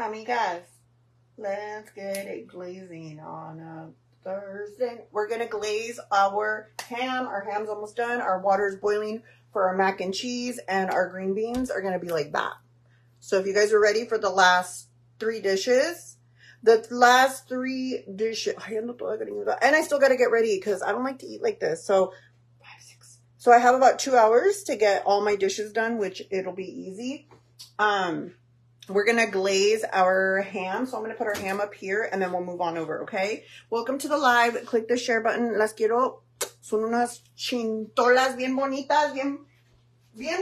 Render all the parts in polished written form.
Amigas, let's get it glazing on a Thursday. We're going to glaze our ham. Our ham's almost done. Our water is boiling for our mac and cheese, and our green beans are going to be like that. So if you guys are ready for the last three dishes, and I still got to get ready because I don't like to eat like this. So I have about 2 hours to get all my dishes done, which it'll be easy. We're going to glaze our ham. So I'm going to put our ham up here and then we'll move on over, okay? Welcome to the live. Click the share button. Las quiero. Son unas chintolas bien bonitas, bien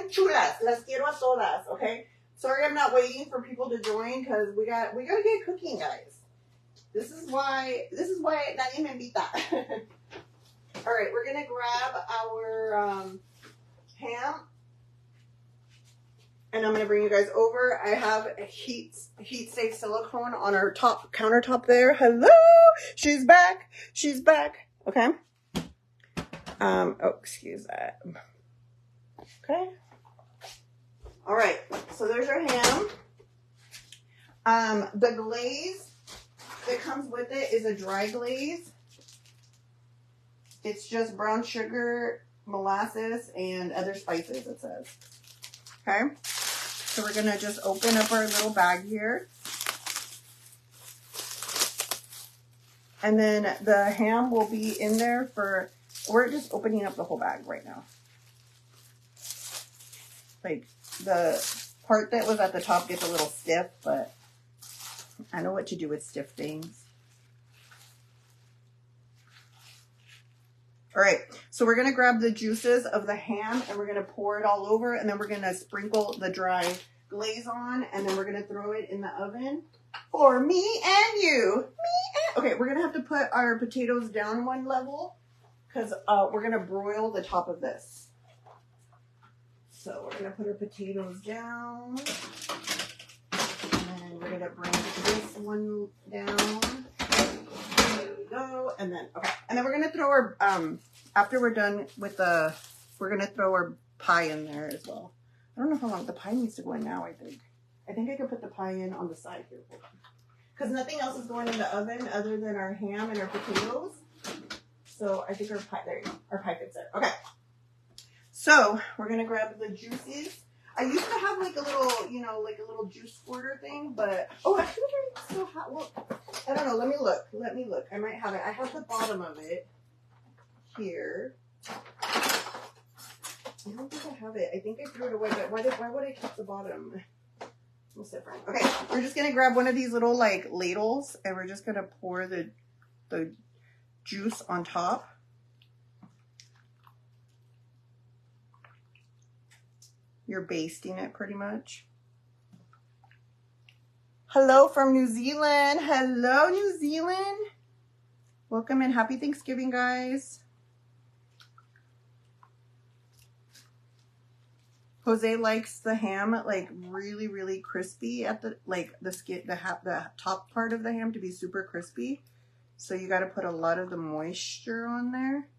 chulas. Las quiero a todas, okay? Sorry I'm not waiting for people to join because we got to get cooking, guys. This is why nadie me invita. All right, we're going to grab our ham. And I'm going to bring you guys over. I have a heat safe silicone on our top countertop there. Hello, she's back. She's back. Okay. Oh, excuse that. Okay. All right. So there's our ham. The glaze that comes with it is a dry glaze. It's just brown sugar, molasses, and other spices, it says. Okay. So we're going to just open up our little bag here. And then the ham will be in there we're just opening up the whole bag right now. Like the part that was at the top gets a little stiff, but I know what to do with stiff things. All right, so we're going to grab the juices of the ham and we're going to pour it all over, and then we're going to sprinkle the dry glaze on, and then we're going to throw it in the oven for me and you. Okay, we're going to have to put our potatoes down one level because we're going to broil the top of this. So we're going to put our potatoes down, and we're going to bring this one down. There we go. And then, okay. And then we're going to throw our, after we're done with we're going to throw our pie in there as well. I don't know how long the pie needs to go in now, I think. I think I could put the pie in on the side here. Because nothing else is going in the oven other than our ham and our potatoes. So I think our pie fits there. Okay. So we're going to grab the juices. I used to have like a little, like a little juice squirter thing, but, I think I still have, well, I don't know. Let me look. I might have it. I have the bottom of it here. I don't think I have it. I think I threw it away, but why would I keep the bottom? It's different. Okay, we're just going to grab one of these little, like, ladles, and we're just going to pour the juice on top. You're basting it pretty much. Hello from New Zealand. Hello, New Zealand. Welcome and happy Thanksgiving, guys. Jose likes the ham like really, really crispy at the skin, the top part of the ham to be super crispy. So you got to put a lot of the moisture on there,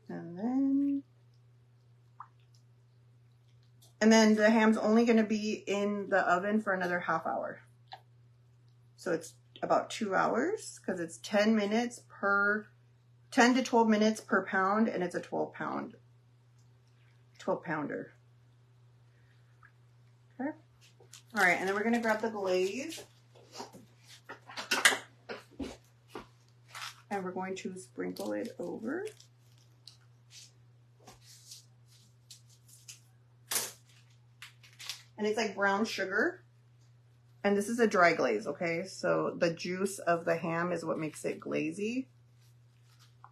and then the ham's only going to be in the oven for another half hour. So it's about 2 hours because it's 10 to 12 minutes per pound, and it's a 12 pounder. Okay. All right, and then we're going to grab the glaze. And we're going to sprinkle it over. And it's like brown sugar. And this is a dry glaze, okay? So the juice of the ham is what makes it glazy.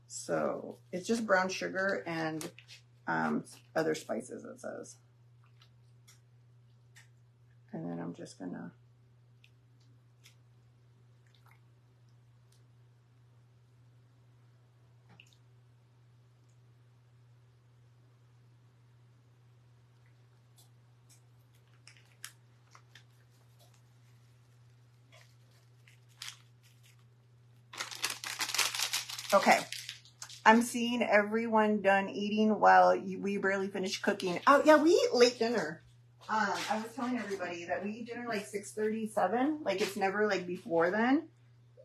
So it's just brown sugar and other spices, it says. And then I'm just gonna okay. I'm seeing everyone done eating while we barely finished cooking. Oh, yeah, we eat late dinner. I was telling everybody that we eat dinner like 6:37. Like it's never like before then.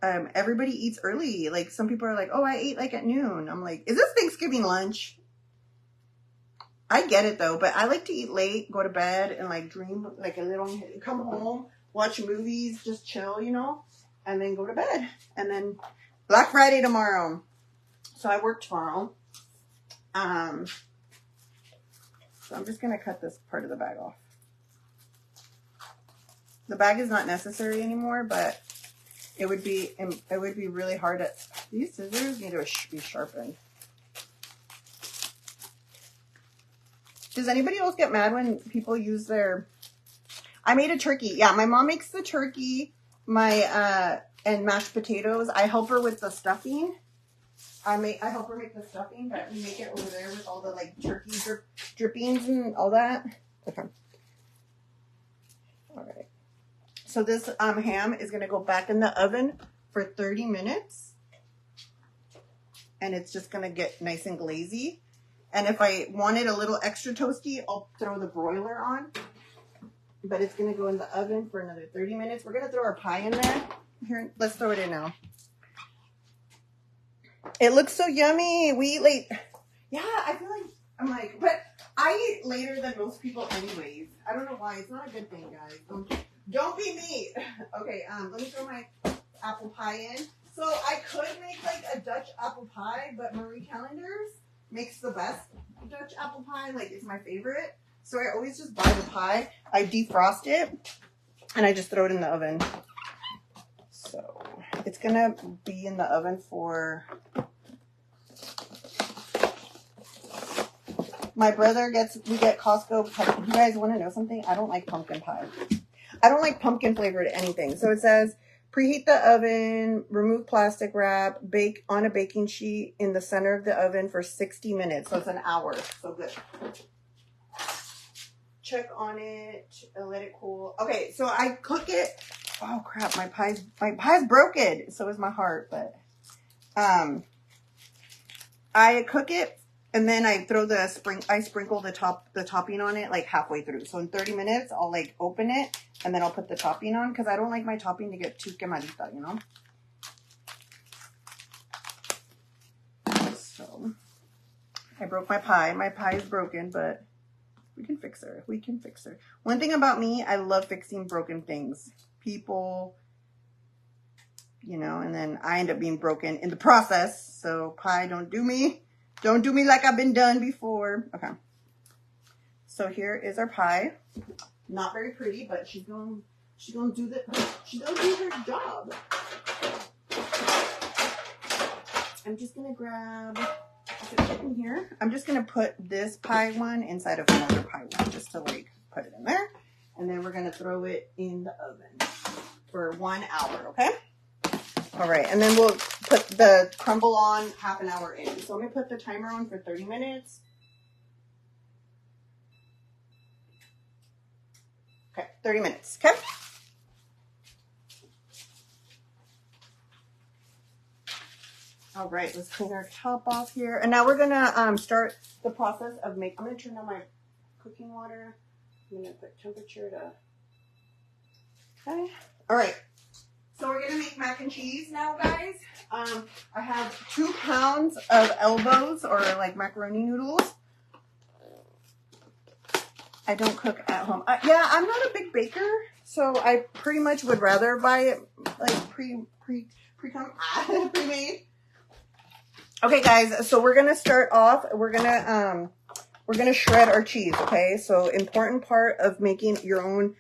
Everybody eats early. Like some people are like, oh, I ate like at noon. I'm like, is this Thanksgiving lunch? I get it though, but I like to eat late, go to bed, and like dream like a little, come home, watch movies, just chill, you know, and then go to bed. And then Black Friday tomorrow. So I work tomorrow. So I'm just gonna cut this part of the bag off. The bag is not necessary anymore, but it would be really hard to. These scissors need to be sharpened. Does anybody else get mad when people use their? I made a turkey. Yeah, my mom makes the turkey. And mashed potatoes. I help her with the stuffing. I help her make the stuffing, but we make it over there with all the like turkey drippings and all that. Okay. All right. So this ham is gonna go back in the oven for 30 minutes, and it's just gonna get nice and glazy. And if I want it a little extra toasty, I'll throw the broiler on. But it's gonna go in the oven for another 30 minutes. We're gonna throw our pie in there. Here, let's throw it in now. It looks so yummy. We eat late. Yeah, I feel like I'm like, but I eat later than most people anyways. I don't know why. It's not a good thing, guys. Don't be me. Okay, let me throw my apple pie in. So I could make like a Dutch apple pie, but Marie Callender's makes the best Dutch apple pie. Like it's my favorite. So I always just buy the pie. I defrost it and I just throw it in the oven. So it's gonna be in the oven for. My brother we get Costco. You guys want to know something? I don't like pumpkin pie. I don't like pumpkin flavored anything. So it says preheat the oven, remove plastic wrap, bake on a baking sheet in the center of the oven for 60 minutes. So it's an hour. So good. Check on it and let it cool. Okay, so I cook it. Oh crap, my pie's broken. So is my heart, but I cook it and then I throw I sprinkle the topping on it like halfway through. So in 30 minutes I'll like open it and then I'll put the topping on because I don't like my topping to get too quemadita, you know? So I broke my pie. My pie is broken, but we can fix her. We can fix her. One thing about me, I love fixing broken things. People, you know, and then I end up being broken in the process. So pie, don't do me. Don't do me like I've been done before. Okay. So here is our pie. Not very pretty, but she's gonna do her job. I'm just gonna grab in here. I'm just gonna put this pie one inside of another pie one just to like put it in there. And then we're gonna throw it in the oven for 1 hour, okay? All right, and then we'll put the crumble on half an hour in. So I'm gonna put the timer on for 30 minutes. Okay, 30 minutes, okay? All right, let's clean our top off here. And now we're gonna start the process of I'm gonna turn on my cooking water. I'm gonna put temperature to, okay. All right, so we're gonna make mac and cheese now, guys. I have 2 pounds of elbows or like macaroni noodles. I don't cook at home. Yeah, I'm not a big baker, so I pretty much would rather buy it like pre-made. Okay, guys, so we're gonna start off. We're gonna shred our cheese. Okay, so important part of making your own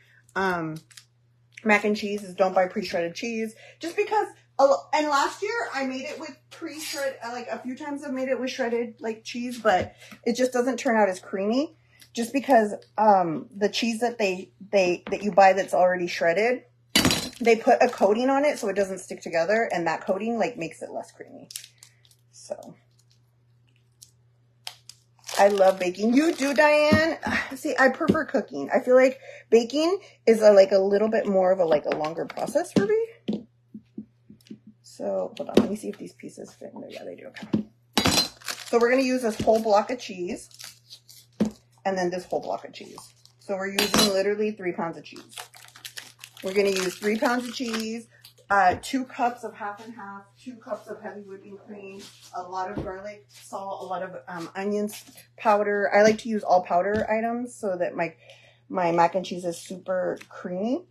mac and cheese is don't buy pre-shredded cheese. Just because, and last year I made it with pre-shred. Like a few times I've made it with shredded like cheese, but it just doesn't turn out as creamy. Just because the cheese that you buy that's already shredded, they put a coating on it so it doesn't stick together, and that coating like makes it less creamy. So I love baking. You do, Diane? See, I prefer cooking. I feel like baking is a little bit more of a longer process for me. So hold on, let me see if these pieces fit in there. Yeah, they do. Okay. So we're gonna use this whole block of cheese, and then this whole block of cheese. So we're using literally 3 pounds of cheese. We're going to use 3 pounds of cheese, 2 cups of half and half, 2 cups of heavy whipping cream, a lot of garlic, salt, a lot of onions powder. I like to use all powder items so that my mac and cheese is super creamy.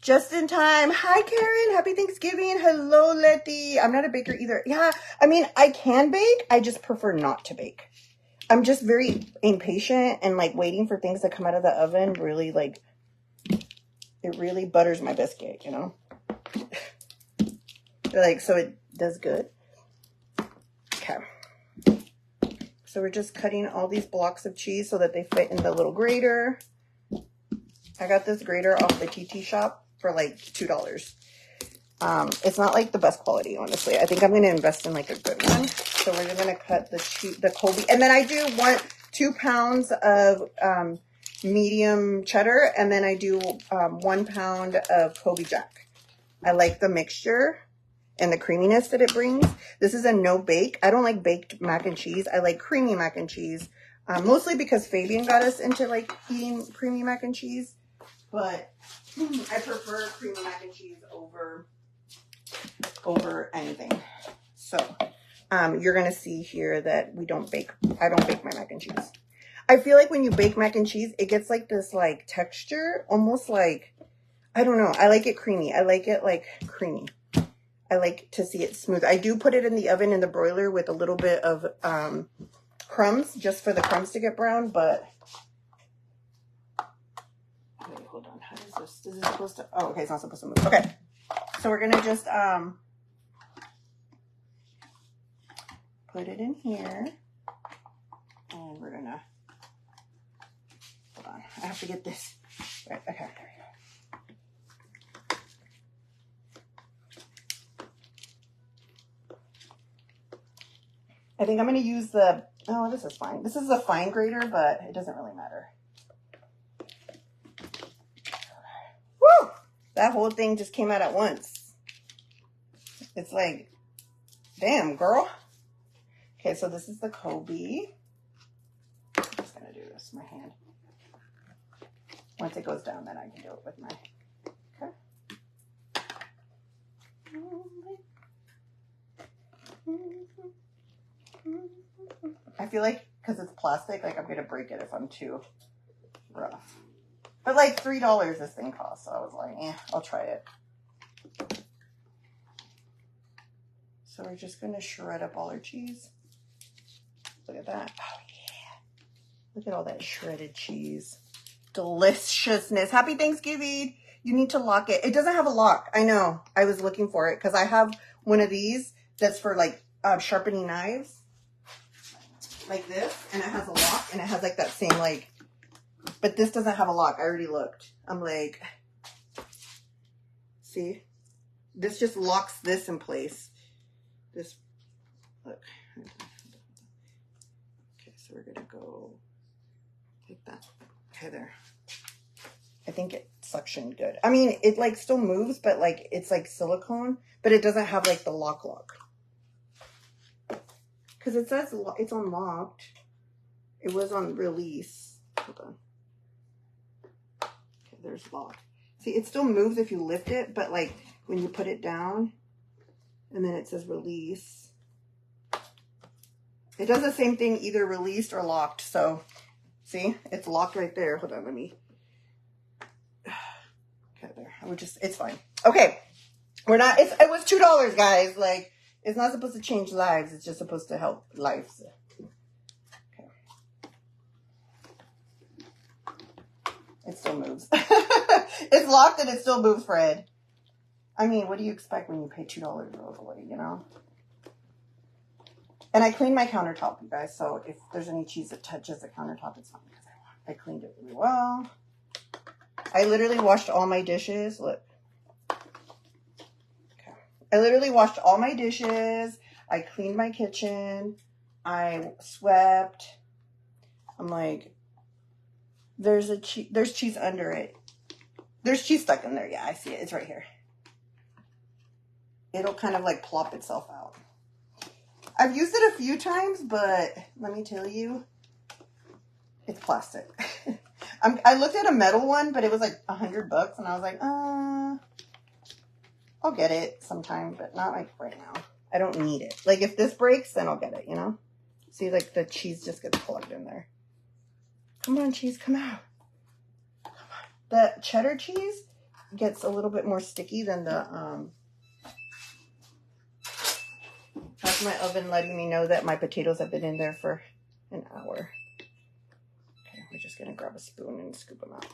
Just in time. Hi, Karen. Happy Thanksgiving. Hello, Letty. I'm not a baker either. Yeah, I mean, I can bake. I just prefer not to bake. I'm just very impatient and like waiting for things to come out of the oven. Really, like, it really butters my biscuit, you know? Like, so it does good. Okay. So we're just cutting all these blocks of cheese so that they fit in the little grater. I got this grater off the TT shop for like $2. It's not like the best quality, honestly. I think I'm going to invest in like a good one. So we're going to cut the Colby. And then I do 2 pounds of medium cheddar. And then I do 1 pound of Colby Jack. I like the mixture and the creaminess that it brings. This is a no bake. I don't like baked mac and cheese. I like creamy mac and cheese. Mostly because Fabian got us into like eating creamy mac and cheese. But I prefer creamy mac and cheese over anything. So you're going to see here that I don't bake my mac and cheese. I feel like when you bake mac and cheese, it gets like this like texture, almost like, I don't know. I like it creamy. I like it like creamy. I like to see it smooth. I do put it in the oven in the broiler with a little bit of crumbs, just for the crumbs to get brown, but wait, hold on. How is this? Is this supposed to, oh, okay, it's not supposed to move. Okay. So we're gonna just put it in here. And we're gonna, hold on. I have to get this. Right, okay, there we go. I think I'm going to use oh, this is fine. This is a fine grater, but it doesn't really matter. Woo! That whole thing just came out at once. It's like, damn, girl. Okay, so this is the Colby. I'm just going to do this with my hand. Once it goes down, then I can do it with my, okay. I feel like, because it's plastic, like I'm going to break it if I'm too rough. But like $3 this thing costs, so I was like, I'll try it. So we're just going to shred up all our cheese. Look at that. Oh, yeah. Look at all that shredded cheese. Deliciousness. Happy Thanksgiving. You need to lock it. It doesn't have a lock. I know. I was looking for it because I have one of these that's for like sharpening knives. Like this. And it has a lock. And it has like that same like, but this doesn't have a lock. I already looked. I'm like, see? This just locks this in place. This, look. Okay, so we're going to go like that. Okay, there. I think it suctioned good. I mean, it like still moves, but like it's like silicone, but it doesn't have like the lock. Because it says it's unlocked. It was on release. Hold on. Okay, there's lock. See, it still moves if you lift it, but like when you put it down and then it says release. It does the same thing, either released or locked. So see, it's locked right there. Hold on, let me. Okay, there. I would just, it's fine. Okay. We're not, it was $2, guys. Like, it's not supposed to change lives. It's just supposed to help lives. Okay. It still moves. It's locked and it still moves, Fred. I mean, what do you expect when you pay $2 locally, you know? And I cleaned my countertop, you guys. So if there's any cheese that touches the countertop, it's fine because I cleaned it really well. I literally washed all my dishes. Look. Okay. I literally washed all my dishes. I cleaned my kitchen. I swept. I'm like, there's cheese under it. There's cheese stuck in there. Yeah, I see it. It's right here. it'll kind of like plop itself out. I've used it a few times, but let me tell you, it's plastic. I looked at a metal one, but it was like $100 and I was like, I'll get it sometime, but not like right now. I don't need it. Like if this breaks, then I'll get it, you know? See, like the cheese just gets plugged in there. Come on, cheese, come out. Come on. The cheddar cheese gets a little bit more sticky than the, that's my oven letting me know that my potatoes have been in there for an hour. Okay, we're just gonna grab a spoon and scoop them out.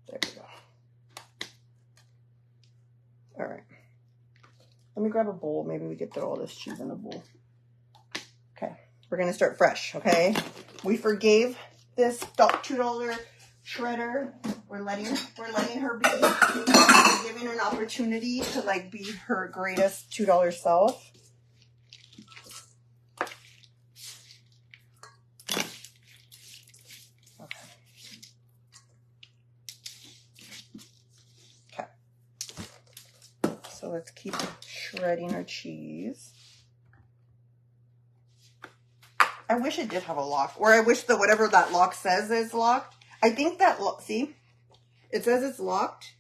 There we go. All right. Let me grab a bowl. Maybe we could throw all this cheese in a bowl. Okay, we're gonna start fresh, okay? We forgave this $2 shredder. We're letting her be. We're giving her an opportunity to like be her greatest $2 self. Okay. So let's keep shredding our cheese. I wish it did have a lock, or I wish that whatever that lock says is locked. I think that, see, it says it's locked.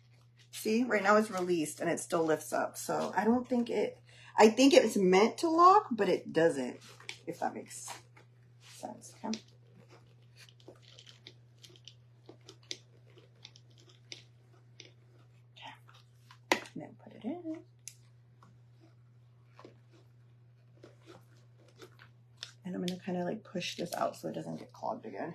See, right now it's released and it still lifts up. So I don't think I think it's meant to lock, but it doesn't, if that makes sense, okay? Okay, and then put it in. And I'm going to kind of like push this out so it doesn't get clogged again.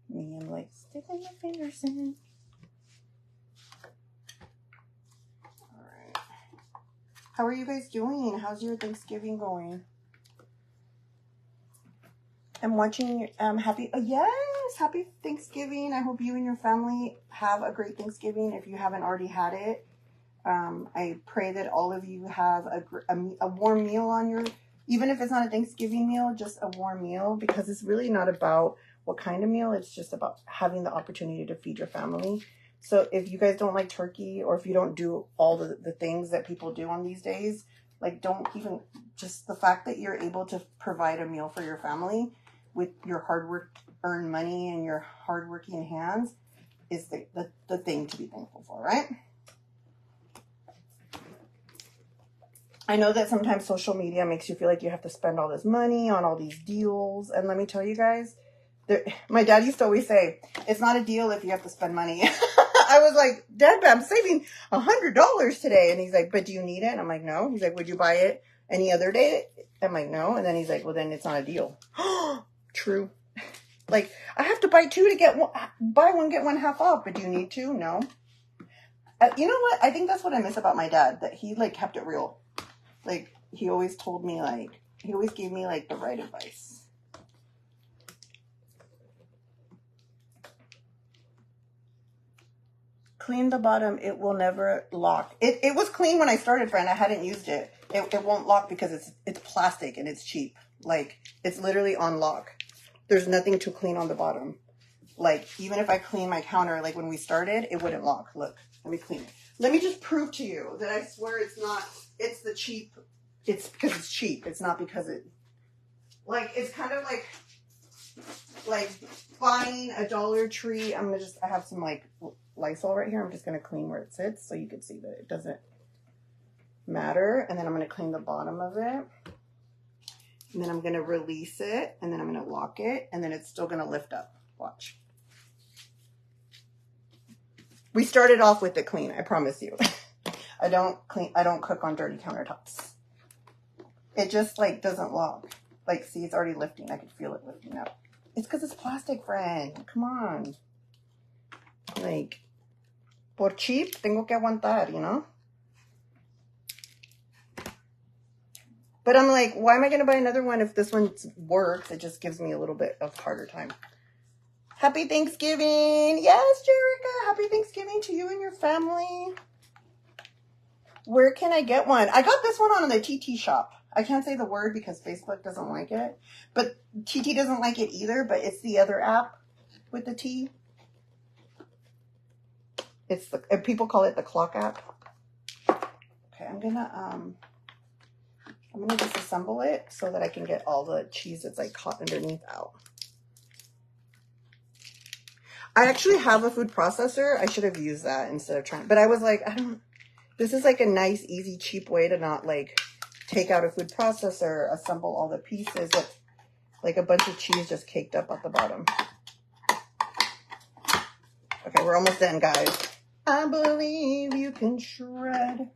Me, I'm like sticking my fingers in. All right. How are you guys doing? How's your Thanksgiving going? I'm watching, happy Thanksgiving. I hope you and your family have a great Thanksgiving if you haven't already had it. I pray that all of you have a warm meal on your, even if it's not a Thanksgiving meal, just a warm meal, because it's really not about what kind of meal. It's just about having the opportunity to feed your family. So if you guys don't like turkey, or if you don't do all the things that people do on these days, like don't even, just the fact that you're able to provide a meal for your family with your hard work earned money and your hardworking hands is the thing to be thankful for, right? I know that sometimes social media makes you feel like you have to spend all this money on all these deals. And let me tell you guys, my dad used to always say, it's not a deal if you have to spend money. I was like, Dad, but I'm saving $100 today. And he's like, but do you need it? And I'm like, no. He's like, would you buy it any other day? I'm like, no. And then he's like, well, then it's not a deal. True. Like, I have to buy two to get one, buy one, get one half off, but do you need to? No. You know what? I think that's what I miss about my dad, that he like kept it real. Like, he always told me, like, he always gave me like the right advice. Clean the bottom. It will never lock. It was clean when I started, friend. I hadn't used it. It won't lock because it's plastic and it's cheap. Like, it's literally on lock. There's nothing to clean on the bottom. Like, even if I clean my counter, like when we started, it wouldn't lock. Look, let me clean it. Let me just prove to you that I swear it's not, it's the cheap, it's because it's cheap. It's not because it, like, it's kind of like buying a Dollar Tree. I have some like Lysol right here. I'm just going to clean where it sits so you can see that it doesn't matter. And then I'm going to clean the bottom of it. And then I'm going to release it, and then I'm going to lock it, and then it's still going to lift up. Watch. We started off with it clean, I promise you. I don't cook on dirty countertops. It just like doesn't lock. Like, see, it's already lifting. I can feel it lifting up. It's because it's plastic, friend. Come on. Like, por cheap, tengo que aguantar, you know? But I'm like, why am I going to buy another one if this one works? It just gives me a little bit of harder time. Happy Thanksgiving. Yes, Jerica. Happy Thanksgiving to you and your family. Where can I get one? I got this one on the TT shop. I can't say the word because Facebook doesn't like it. But TT doesn't like it either, but it's the other app with the T. It's the, people call it the clock app. Okay, I'm gonna disassemble it so that I can get all the cheese that's like caught underneath out. I actually have a food processor. I should have used that instead of trying, but I was like, this is like a nice, easy, cheap way to not like take out a food processor, assemble all the pieces with like a bunch of cheese just caked up at the bottom. Okay, we're almost done, guys. I believe you can shred.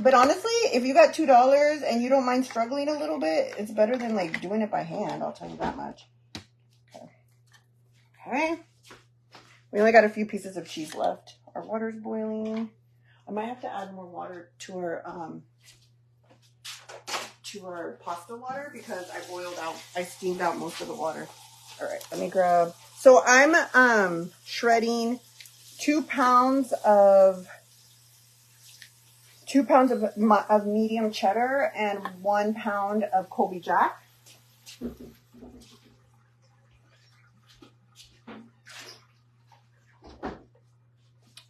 But honestly, if you got $2 and you don't mind struggling a little bit, it's better than like doing it by hand. I'll tell you that much. Okay. Okay. We only got a few pieces of cheese left. Our water's boiling. I might have to add more water to our pasta water because I steamed out most of the water. All right, let me grab. So I'm shredding 2 pounds of medium cheddar and 1 pound of Colby Jack.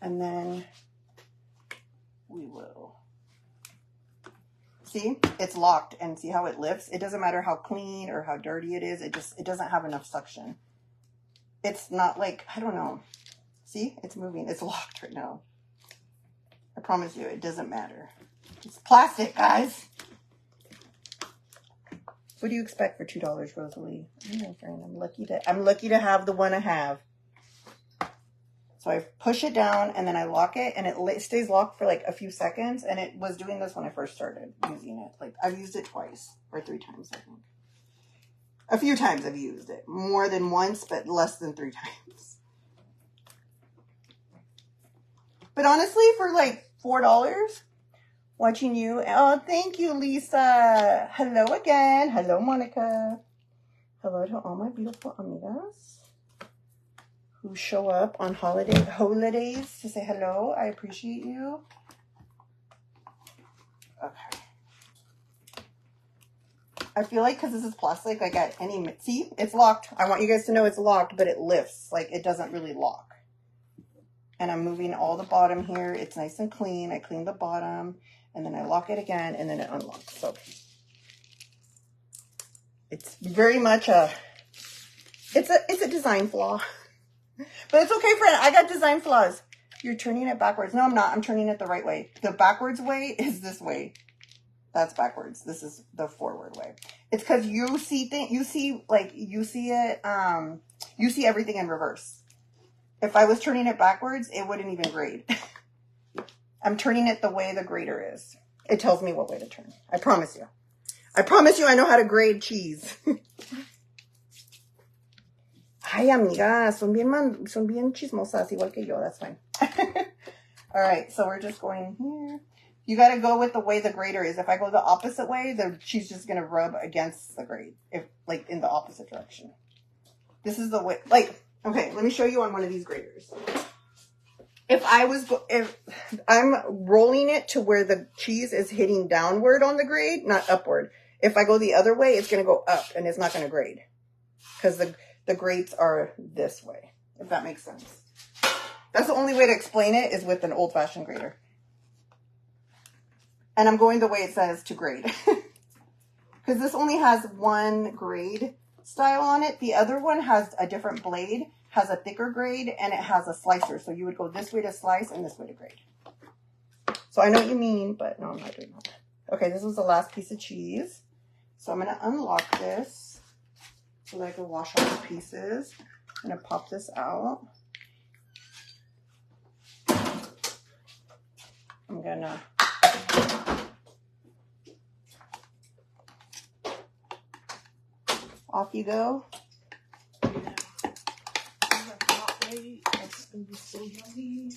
And then we will see it's locked, and see how it lifts. It doesn't matter how clean or how dirty it is. It doesn't have enough suction. It's not like, I don't know. See, it's moving. It's locked right now. I promise you, it doesn't matter. It's plastic, guys. What do you expect for $2, Rosalie? I know, friend. I'm lucky to have the one I have. So I push it down and then I lock it, and it stays locked for like a few seconds. And it was doing this when I first started using it. Like I've used it twice or 3 times, I think. A few times I've used it. More than once, but less than 3 times. But honestly, for like $4, watching you. Oh, thank you, Lisa. Hello again. Hello, Monica. Hello to all my beautiful amigas who show up on holidays to say hello. I appreciate you. Okay. I feel like because this is plastic, I got see, it's locked. I want you guys to know it's locked, but it lifts. Like it doesn't really lock. And I'm moving all the bottom here. It's nice and clean. I clean the bottom and then I lock it again and then it unlocks. So it's very much it's a design flaw. But it's okay, friend. I got design flaws. You're turning it backwards. No, I'm not. I'm turning it the right way. The backwards way is this way. That's backwards. This is the forward way. It's because you see everything in reverse. If I was turning it backwards, it wouldn't even grade. I'm turning it the way the grater is. It tells me what way to turn. I promise you. I promise you I know how to grade cheese. Ay, amigas, son bien chismosas, igual que yo. That's fine. All right, so we're just going here. You got to go with the way the grater is. If I go the opposite way, the cheese just going to rub against the grate, like in the opposite direction. This is the way, like, okay, let me show you on one of these graters. If I'm rolling it to where the cheese is hitting downward on the grate, not upward. If I go the other way, it's going to go up and it's not going to grade because the grates are this way, if that makes sense. That's the only way to explain it is with an old-fashioned grater. And I'm going the way it says to grade. Because this only has one grade style on it. The other one has a different blade, has a thicker grade, and it has a slicer. So you would go this way to slice and this way to grade. So I know what you mean, but no, I'm not doing that. Okay, this was the last piece of cheese. So I'm going to unlock this so that I can wash all the pieces. I'm going to pop this out. I'm going to off you go. That's going to be so yummy.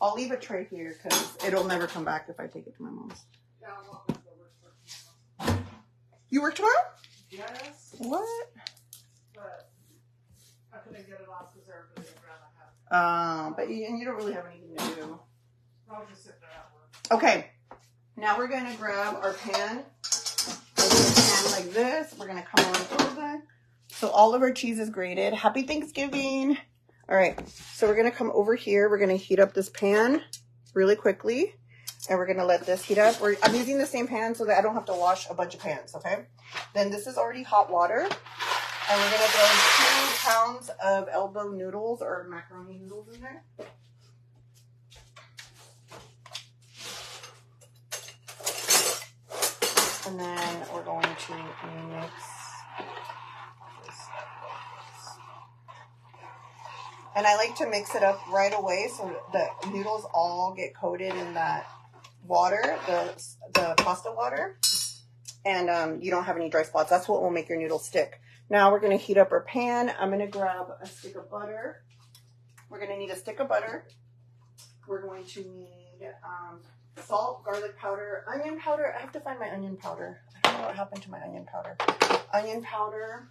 I'll leave a tray here because it'll never come back if I take it to my mom's. Yeah, I'm not going to work tomorrow. You work tomorrow? Yes. What? But I couldn't get it off because everybody would rather have But you don't really have anything to do. I'll just sit there at work. Okay, now we're gonna grab our pan. We're gonna pan like this. We're gonna come on over. So all of our cheese is grated. Happy Thanksgiving. All right, so we're gonna come over here. We're gonna heat up this pan really quickly. And we're gonna let this heat up. I'm using the same pan so that I don't have to wash a bunch of pans, okay? Then this is already hot water. And we're gonna throw 2 pounds of elbow noodles or macaroni noodles in there. And then we're going to mix this. And I like to mix it up right away so the noodles all get coated in that water, the pasta water. And you don't have any dry spots. That's what will make your noodles stick. Now we're going to heat up our pan. I'm going to grab a stick of butter. We're going to need a stick of butter. We're going to need salt, garlic powder, onion powder. I have to find my onion powder. I don't know what happened to my onion powder. Onion powder,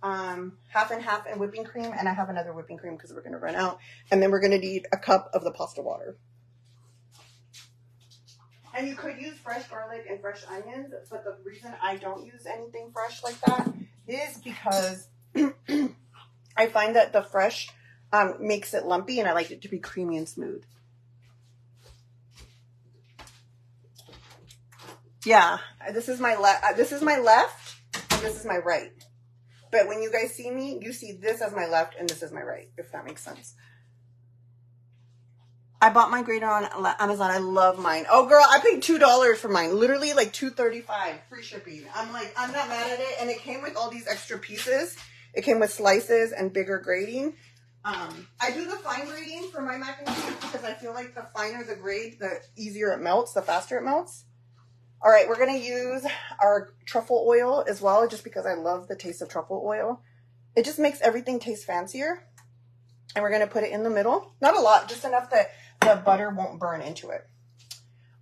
half and half, and whipping cream. And I have another whipping cream because we're going to run out. And then we're going to need a cup of the pasta water. And you could use fresh garlic and fresh onions, but the reason I don't use anything fresh like that is because I find that the fresh makes it lumpy, and I like it to be creamy and smooth. Yeah, this is my left. This is my left, and this is my right. But when you guys see me, you see this as my left, and this is my right. If that makes sense. I bought my grater on Amazon. I love mine. Oh, girl, I paid $2 for mine. Literally, like $2.35, free shipping. I'm not mad at it. And it came with all these extra pieces. It came with slices and bigger grating. I do the fine grating for my mac and cheese because I feel like the finer the grate, the easier it melts, the faster it melts. All right, we're going to use our truffle oil as well, just because I love the taste of truffle oil. It just makes everything taste fancier. And we're going to put it in the middle. Not a lot, just enough that the butter won't burn into it.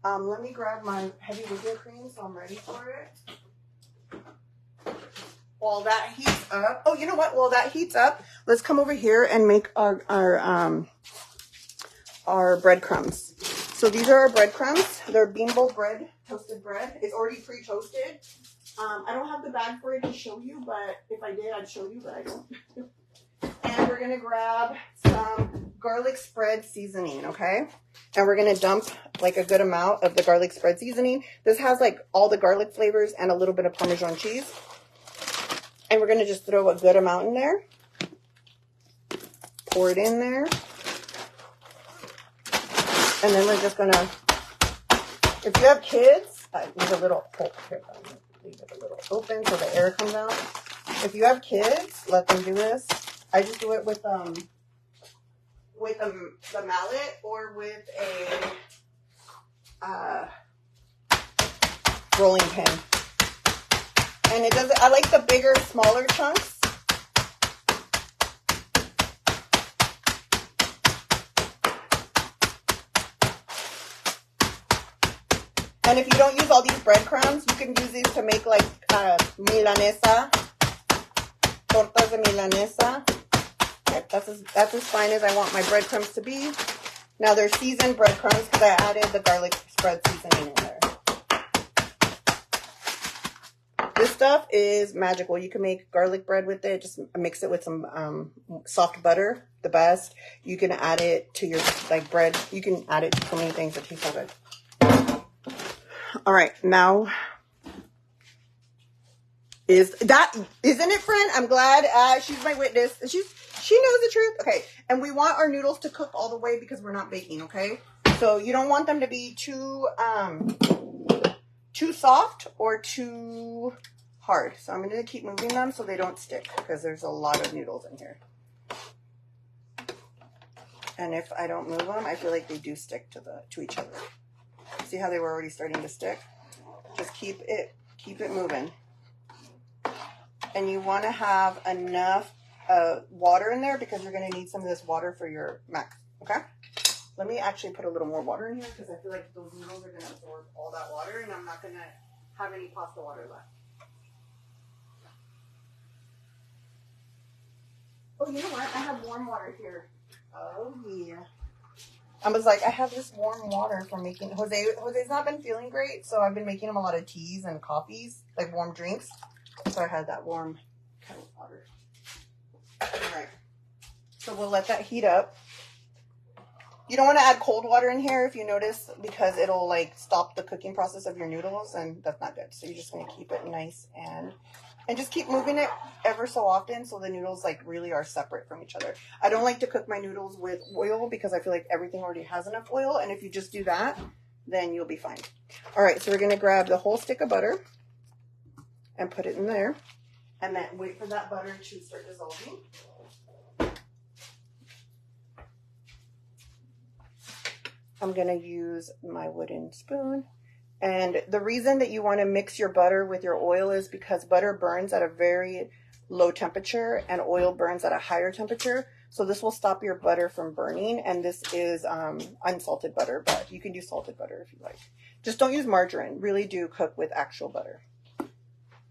Let me grab my heavy whipping cream so I'm ready for it. While that heats up, oh, you know what? While that heats up, let's come over here and make our breadcrumbs. So these are our breadcrumbs. They're bean bowl bread, toasted bread. It's already pre-toasted. I don't have the bag for it to show you, but if I did, I'd show you, but I don't. And we're going to grab some garlic spread seasoning, okay? And we're going to dump like a good amount of the garlic spread seasoning. This has like all the garlic flavors and a little bit of Parmesan cheese. And we're going to just throw a good amount in there. Pour it in there. And then we're just going to, if you have kids, leave a little, leave it a little open so the air comes out. If you have kids, let them do this. I just do it with the mallet or with a rolling pin. And it doesn't, I like the bigger, smaller chunks. And if you don't use all these breadcrumbs, you can use these to make like milanesa, tortas de milanesa. Okay, that's as fine as I want my breadcrumbs to be. Now they're seasoned breadcrumbs because I added the garlic spread seasoning in there. This stuff is magical. You can make garlic bread with it. Just mix it with some soft butter, the best. You can add it to your like bread. You can add it to so many things. It tastes so good. All right, now isn't it, friend? I'm glad she's my witness. She knows the truth. Okay, and we want our noodles to cook all the way because we're not baking. Okay, so you don't want them to be too soft or too hard. So I'm going to keep moving them so they don't stick because there's a lot of noodles in here. And if I don't move them, I feel like they do stick to each other. See how they were already starting to stick? Just keep it moving. And you want to have enough water in there because you're going to need some of this water for your mac. Okay? Let me actually put a little more water in here because I feel like those noodles are going to absorb all that water and I'm not going to have any pasta water left. Oh, you know what? I have warm water here. Oh yeah. I was like, I have this warm water from making Jose's not been feeling great, so I've been making him a lot of teas and coffees, like warm drinks. So I had that warm kettle water. Alright. So we'll let that heat up. You don't want to add cold water in here if you notice, because it'll like stop the cooking process of your noodles, and that's not good. So you're just going to keep it nice and just keep moving it ever so often so the noodles like really are separate from each other. I don't like to cook my noodles with oil because I feel like everything already has enough oil, and if you just do that, then you'll be fine. All right, so we're going to grab the whole stick of butter and put it in there, and then wait for that butter to start dissolving. I'm going to use my wooden spoon. And the reason that you want to mix your butter with your oil is because butter burns at a very low temperature and oil burns at a higher temperature. So this will stop your butter from burning. And this is unsalted butter, but you can use salted butter if you like. Just don't use margarine. Really do cook with actual butter.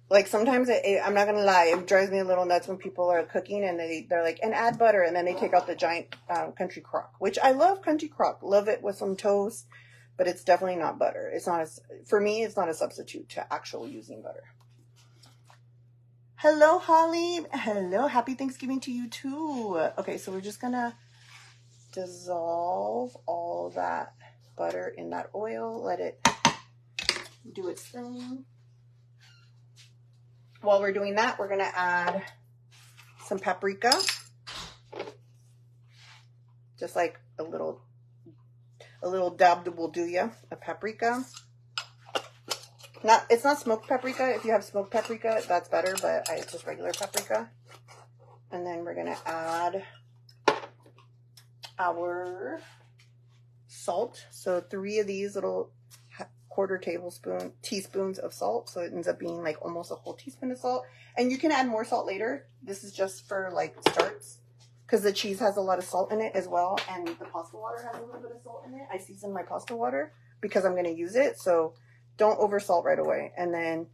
Like sometimes, I'm not going to lie, it drives me a little nuts when people are cooking and they're like, and add butter. And then they take out the giant country crock, which I love country crock. Love it with some toast. But it's definitely not butter. It's not, for me, it's not a substitute to actual using butter. Hello, Holly. Hello. Happy Thanksgiving to you, too. Okay, so we're just going to dissolve all that butter in that oil. Let it do its thing. While we're doing that, we're going to add some paprika. Just like a little dab will do ya of paprika. It's not smoked paprika. If you have smoked paprika, that's better, but it's just regular paprika. And then we're gonna add our salt. So 3 of these little quarter teaspoons of salt. So it ends up being like almost a whole teaspoon of salt. And you can add more salt later. This is just for like starts, because the cheese has a lot of salt in it as well, and the pasta water has a little bit of salt in it. I season my pasta water because I'm going to use it, so don't over salt right away. And then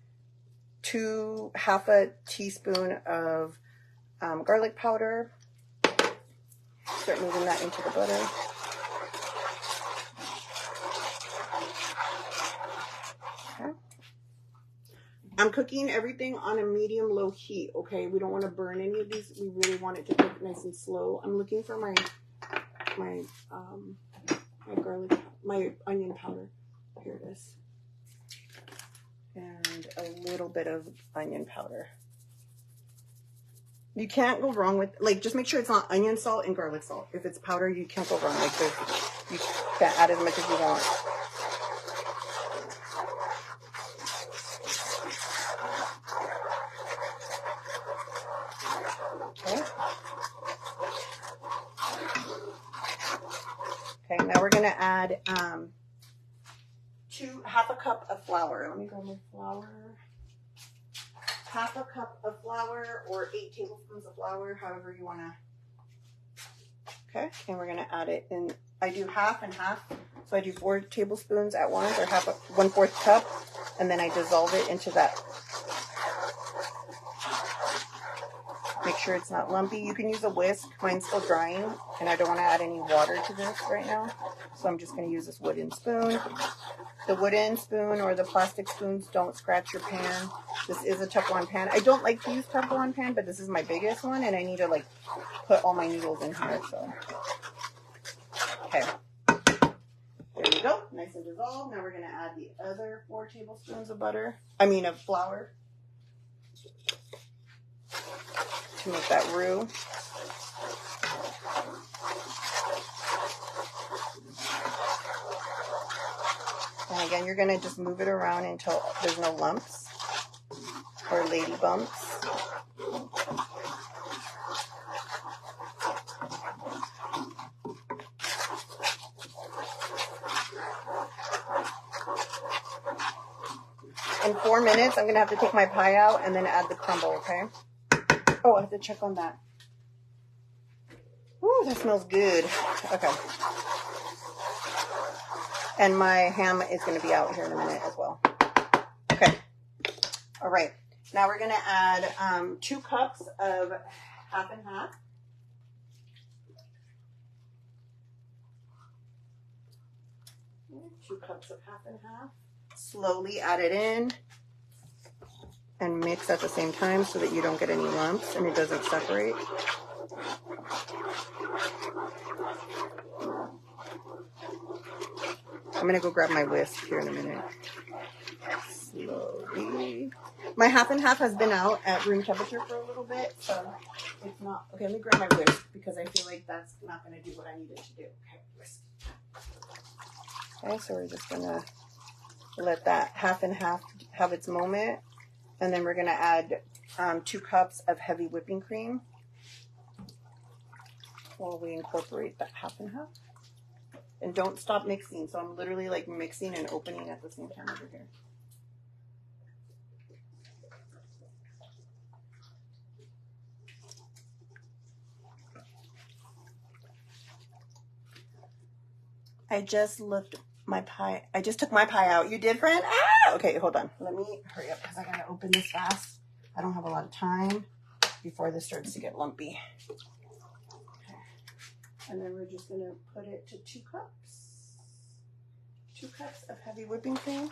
half a teaspoon of garlic powder. Start moving that into the butter. Okay. I'm cooking everything on a medium-low heat, okay? We don't want to burn any of these. We really want it to cook nice and slow. I'm looking for my onion powder. Here it is. And a little bit of onion powder. You can't go wrong with, like, just make sure it's not onion salt and garlic salt. If it's powder, you can't go wrong. Like, you can add as much as you want. Okay, now we're going to add half a cup of flour. Let me grab my flour. Half a cup of flour or 8 tablespoons of flour, however you want to. Okay, and we're going to add it in. I do half and half, so I do 4 tablespoons at once, or 1/4 cup, and then I dissolve it into that. Make sure it's not lumpy. You can use a whisk. Mine's still drying, and I don't want to add any water to this right now. So I'm just going to use this wooden spoon. The wooden spoon or the plastic spoons don't scratch your pan. This is a Teflon pan. I don't like to use Teflon pan, but this is my biggest one, and I need to like put all my noodles in here. So, okay. There we go. Nice and dissolved. Now we're going to add the other 4 tablespoons of flour. To make that roux. And again, you're going to just move it around until there's no lumps or lady bumps. In 4 minutes, I'm going to have to take my pie out and then add the crumble, okay? Oh, I have to check on that. Ooh, that smells good. Okay. And my ham is going to be out here in a minute as well. Okay. All right. Now we're going to add 2 cups of half and half. 2 cups of half and half. Slowly add it in and mix at the same time so that you don't get any lumps and it doesn't separate. I'm gonna go grab my whisk here in a minute. Slowly. My half and half has been out at room temperature for a little bit, so it's not. Okay, let me grab my whisk because I feel like that's not gonna do what I need it to do. Okay, whisk. Okay, so we're just gonna let that half and half have its moment, and then we're gonna add 2 cups of heavy whipping cream while we incorporate that half and half. And don't stop mixing. So I'm literally like mixing and opening at the same time over here. I just looked my pie. I just took my pie out. You did, friend? Ah! Okay, hold on. Let me hurry up because I gotta open this fast. I don't have a lot of time before this starts to get lumpy. Okay. And then we're just gonna put it to 2 cups. 2 cups of heavy whipping cream.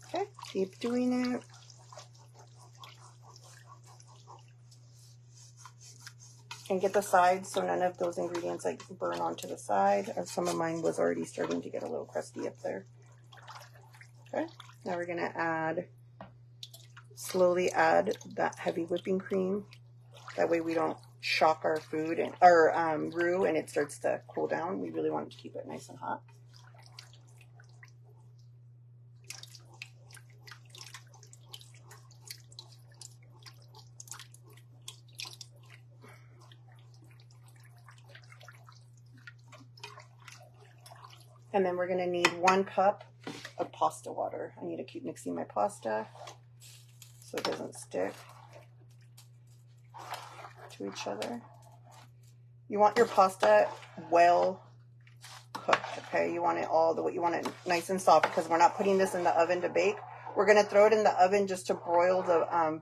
Okay, keep doing it. And get the sides so none of those ingredients like burn onto the side. Or some of mine was already starting to get a little crusty up there. Okay, now we're gonna slowly add that heavy whipping cream. That way we don't shock our food and our roux and it starts to cool down. We really want to keep it nice and hot. And then we're gonna need 1 cup of pasta water. I need to keep mixing my pasta so it doesn't stick to each other. You want your pasta well cooked, okay? You want it all the way, you want it nice and soft because we're not putting this in the oven to bake. We're gonna throw it in the oven just to broil the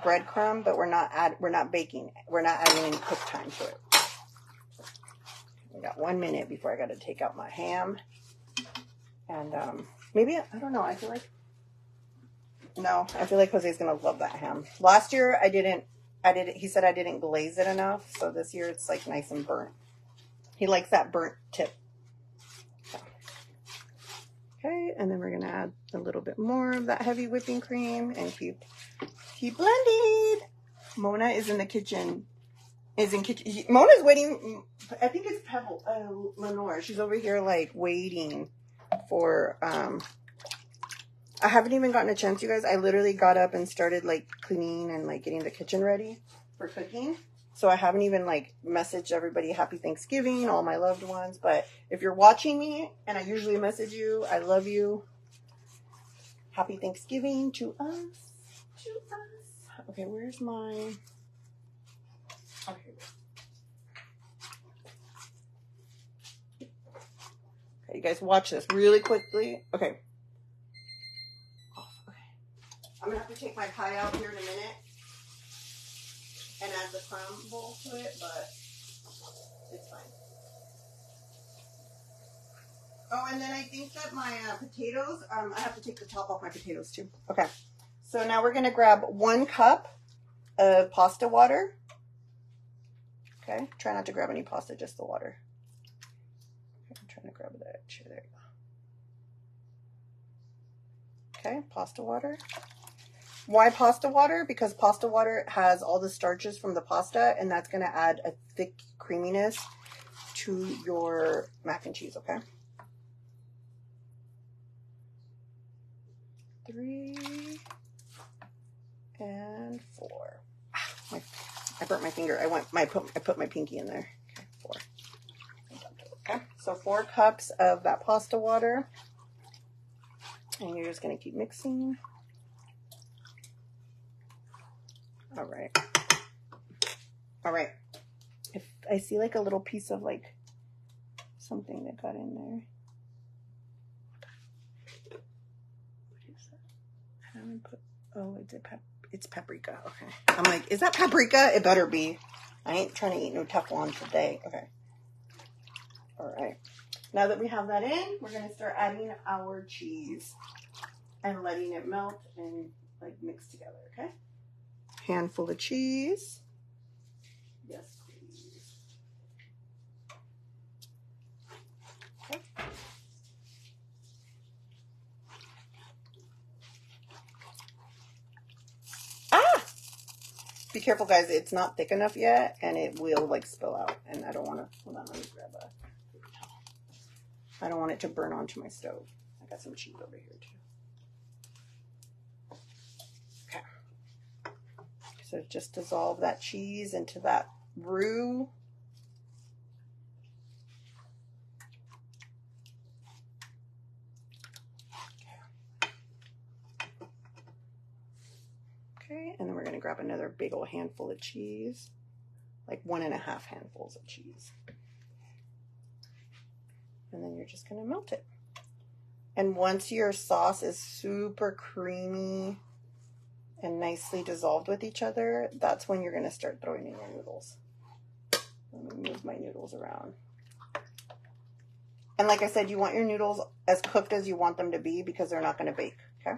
breadcrumb, but we're not baking. We're not adding any cook time to it. I got 1 minute before I got to take out my ham. And maybe, I don't know, I feel like Jose's going to love that ham. Last year he said I didn't glaze it enough. So this year it's like nice and burnt. He likes that burnt tip. Okay, and then we're going to add a little bit more of that heavy whipping cream and keep blending. Mona is in the kitchen. Mona's waiting. I think it's Lenore. She's over here like waiting for, I haven't even gotten a chance, you guys. I literally got up and started like cleaning and like getting the kitchen ready for cooking. So I haven't even like messaged everybody happy Thanksgiving, all my loved ones. But if you're watching me and I usually message you, I love you. Happy Thanksgiving to us. Okay, where's my... Okay, you guys watch this really quickly. Okay. I'm gonna have to take my pie out here in a minute and add the crumble to it, but it's fine. Oh, and then I think that my potatoes, I have to take the top off my potatoes too. Okay. So now we're gonna grab 1 cup of pasta water. Okay, try not to grab any pasta, just the water. Okay, I'm trying to grab that. There you go. Okay, pasta water. Why pasta water? Because pasta water has all the starches from the pasta, and that's going to add a thick creaminess to your mac and cheese, okay? 3 and 4. I burnt my finger. I put my pinky in there. Okay, 4. Okay, so 4 cups of that pasta water. And you're just going to keep mixing. All right. All right. If I see like a little piece of like something that got in there. What is that? I haven't put, oh, it's paprika. Okay. I'm like, is that paprika? It better be. I ain't trying to eat no Teflon today. Okay. All right. Now that we have that in, we're going to start adding our cheese and letting it melt and like mix together, okay? Handful of cheese. Yes, please. Okay. Ah! Be careful, guys. It's not thick enough yet, and it will like spill out. And I don't want to. Hold on, let me grab a. I don't want it to burn onto my stove. I got some cheese over here too. Okay. So just dissolve that cheese into that roux. Okay, and then we're going to grab another big old handful of cheese, like 1.5 handfuls of cheese. And then you're just going to melt it. And once your sauce is super creamy and nicely dissolved with each other, that's when you're going to start throwing in your noodles. Let me move my noodles around. And like I said, you want your noodles as cooked as you want them to be because they're not going to bake, okay?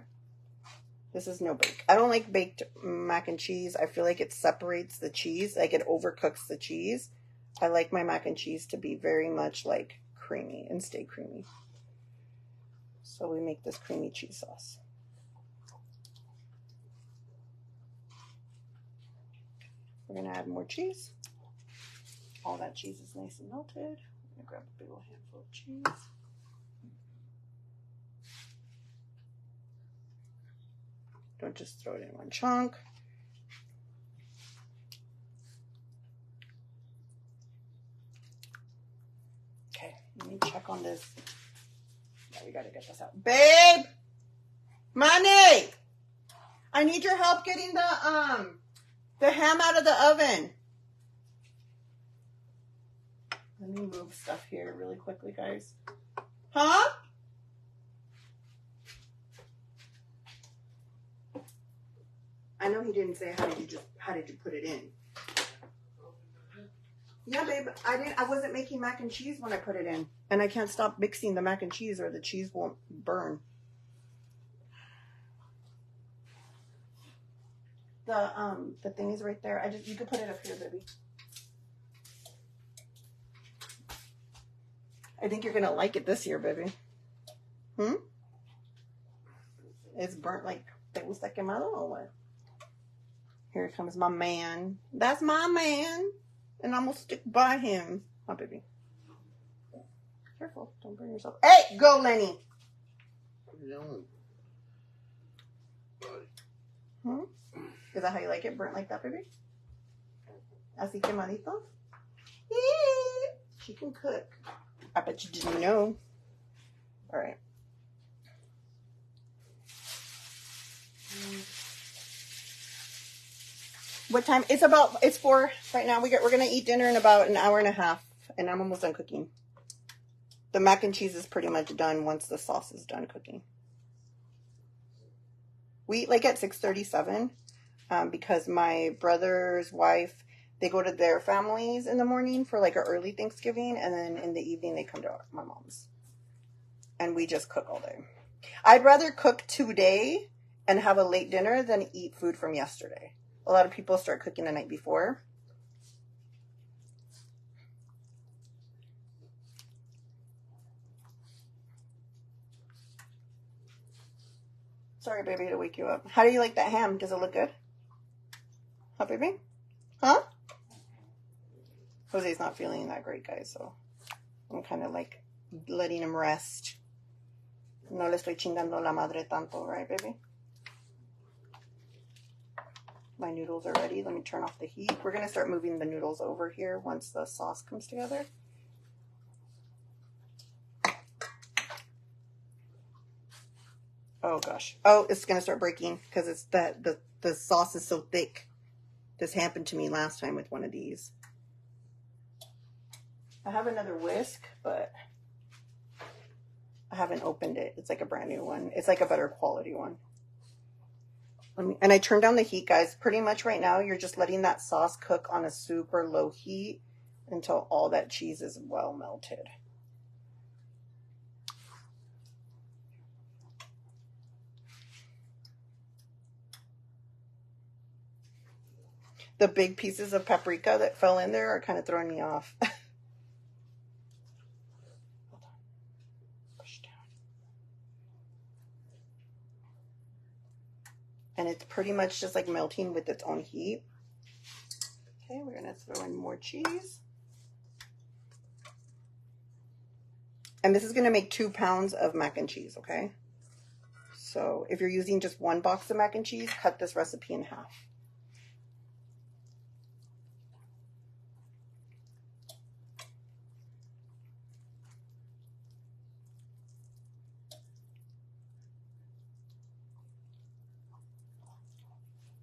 This is no bake. I don't like baked mac and cheese. I feel like it separates the cheese, like it overcooks the cheese. I like my mac and cheese to be very much like creamy and stay creamy. So we make this creamy cheese sauce. We're going to add more cheese. All that cheese is nice and melted. I'm going to grab a big old handful of cheese. Don't just throw it in one chunk. Okay, let me check on this. Yeah, we gotta get this out. Babe! Money! I need your help getting the ham out of the oven. Let me move stuff here really quickly, guys. Huh? I know he didn't say how did you put it in? Yeah, babe, I wasn't making mac and cheese when I put it in. And I can't stop mixing the mac and cheese or the cheese won't burn. The thing is right there. You could put it up here, baby. I think you're gonna like it this year, baby. It's burnt like te gusta quemado or what? Here comes my man. That's my man. And I'm gonna stick by him. My baby. Careful, don't burn yourself. Hey, go, Lenny. Is that how you like it? Burnt like that, baby? Así quemadito? She can cook. I bet you didn't know. All right. What time? It's 4 right now. We're going to eat dinner in about an hour and a half. And I'm almost done cooking. The mac and cheese is pretty much done once the sauce is done cooking. We eat like at 6:37 because my brother's wife, they go to their families in the morning for like an early Thanksgiving. And then in the evening, they come to my mom's. And we just cook all day. I'd rather cook today and have a late dinner than eat food from yesterday. A lot of people start cooking the night before. Sorry, baby, to wake you up. How do you like that ham? Does it look good? Huh, baby? Huh? Jose's not feeling that great, guys, so I'm kind of like letting him rest. No le estoy chingando la madre tanto, right, baby? My noodles are ready. Let me turn off the heat. We're going to start moving the noodles over here once the sauce comes together. Oh, gosh. Oh, it's going to start breaking because it's the sauce is so thick. This happened to me last time with one of these. I have another whisk, but I haven't opened it. It's like a brand new one. It's like a better quality one. And I turned down the heat, guys. Pretty much right now, you're just letting that sauce cook on a super low heat until all that cheese is well melted. The big pieces of paprika that fell in there are kind of throwing me off. Push down. And it's pretty much just like melting with its own heat. Okay, we're gonna throw in more cheese. And this is gonna make 2 pounds of mac and cheese, okay? So if you're using just 1 box of mac and cheese, cut this recipe in half.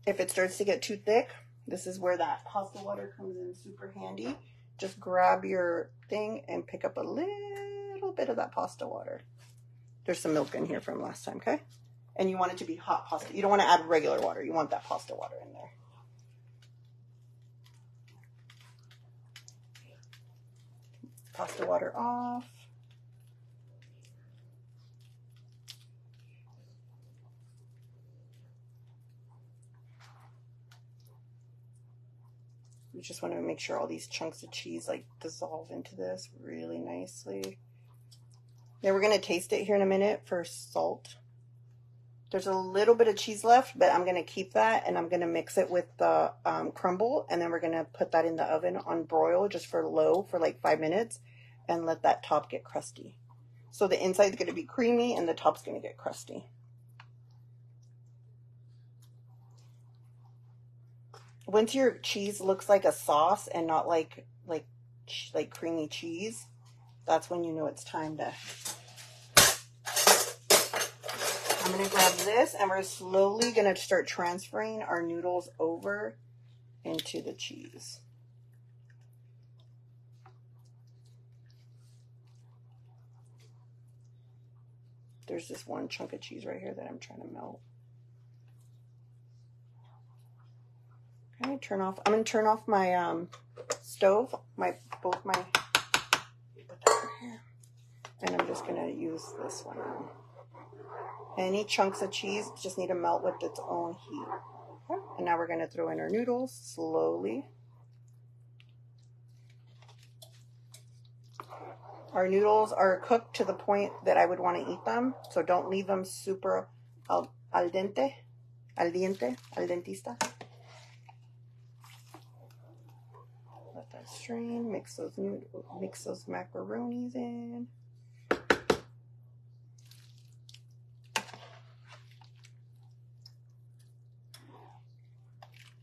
If it starts to get too thick, this is where that pasta water comes in super handy. Just grab your thing and pick up a little bit of that pasta water. There's some milk in here from last time, okay? And you want it to be hot pasta. You don't want to add regular water. You want that pasta water in there. Pasta water off. You just want to make sure all these chunks of cheese like dissolve into this really nicely. Now we're going to taste it here in a minute for salt. There's a little bit of cheese left, but I'm going to keep that and I'm going to mix it with the crumble, and then we're going to put that in the oven on broil just for low for like 5 minutes and let that top get crusty. So the inside's going to be creamy and the top's going to get crusty. Once your cheese looks like a sauce and not like creamy cheese, that's when you know it's time to... I'm going to grab this and we're slowly going to start transferring our noodles over into the cheese. There's this one chunk of cheese right here that I'm trying to melt. Okay, turn off. I'm going to turn off my stove, put that right here. And I'm just going to use this one now. Any chunks of cheese just need to melt with its own heat. Okay. And now we're going to throw in our noodles slowly. Our noodles are cooked to the point that I would want to eat them. So don't leave them super al dentista. Let that strain, mix those macaronis in.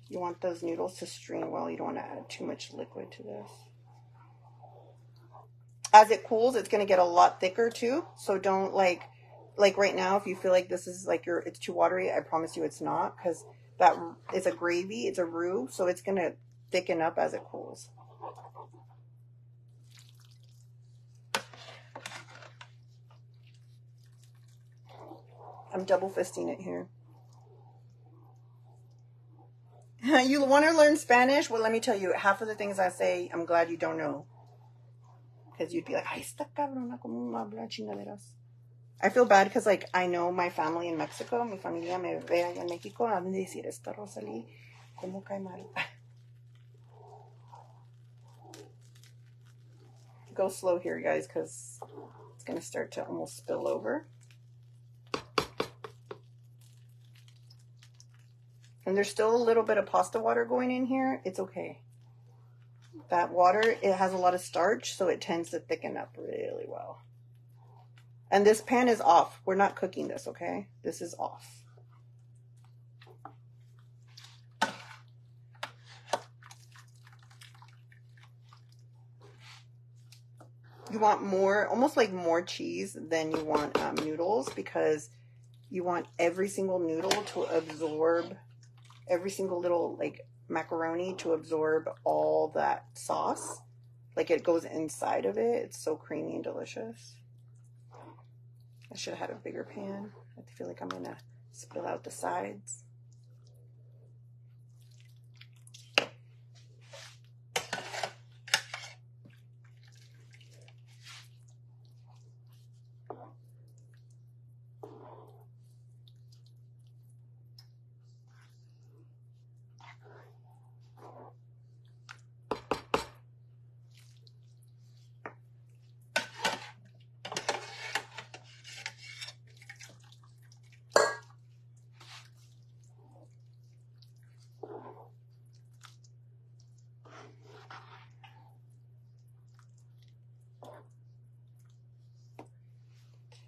You want those noodles to strain well. You don't want to add too much liquid to this. As it cools, it's going to get a lot thicker too. So don't like right now, if you feel like this is like it's too watery, I promise you it's not, because that is a gravy, it's a roux, so it's going to thicken up as it cools. I'm double fisting it here. You want to learn Spanish? Well, let me tell you, half of the things I say, I'm glad you don't know. Because you'd be like, ay, esta cabrona, como habla chingaderas. I feel bad because, like, I know my family in Mexico, mi familia me ve allá en México, han de decir, esta Rosalí, como cae mal. Go slow here, guys, because it's going to start to almost spill over. And there's still a little bit of pasta water going in here. It's okay. That water, it has a lot of starch, so it tends to thicken up really well. And this pan is off. We're not cooking this, okay? This is off. You want more, almost like more cheese than you want noodles, because you want every single noodle to absorb, every single little like macaroni to absorb all that sauce. Like it goes inside of it. It's so creamy and delicious. I should have had a bigger pan. I feel like I'm gonna spill out the sides.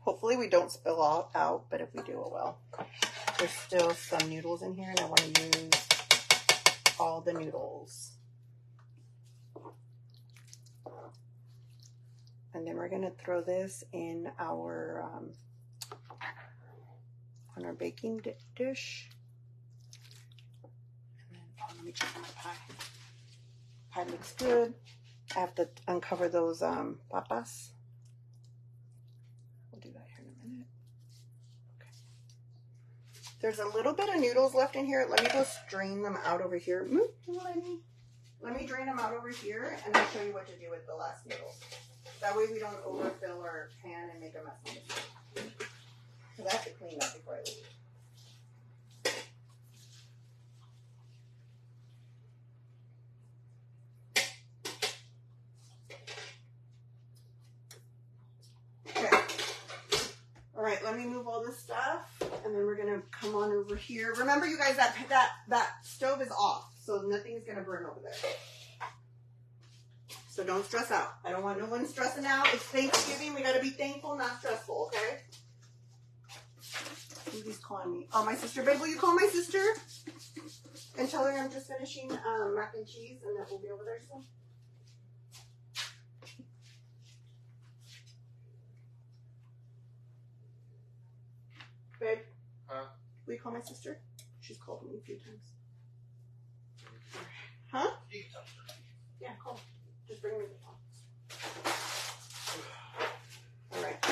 Hopefully we don't spill all out, but if we do, it will. There's still some noodles in here, and I want to use all the noodles. And then we're going to throw this in our on our baking dish. And then, oh, let me check on my pie. Pie looks good. I have to uncover those papas. We'll do that here in a minute. Okay. There's a little bit of noodles left in here. Let me just drain them out over here. Let me drain them out over here, and I'll show you what to do with the last noodles. That way we don't overfill our pan and make a mess on the floor. Because I have to clean that before I leave. Alright, let me move all this stuff, and then we're going to come on over here. Remember, you guys, that stove is off, so nothing's going to burn over there. So don't stress out. I don't want no one stressing out. It's Thanksgiving. We got to be thankful, not stressful, okay? Somebody's calling me. Oh, my sister. Babe, will you call my sister? And tell her I'm just finishing mac and cheese, and that we'll be over there soon. Babe, will you call my sister? She's called me a few times. Huh? Yeah, call. Just bring me the phone. Alright.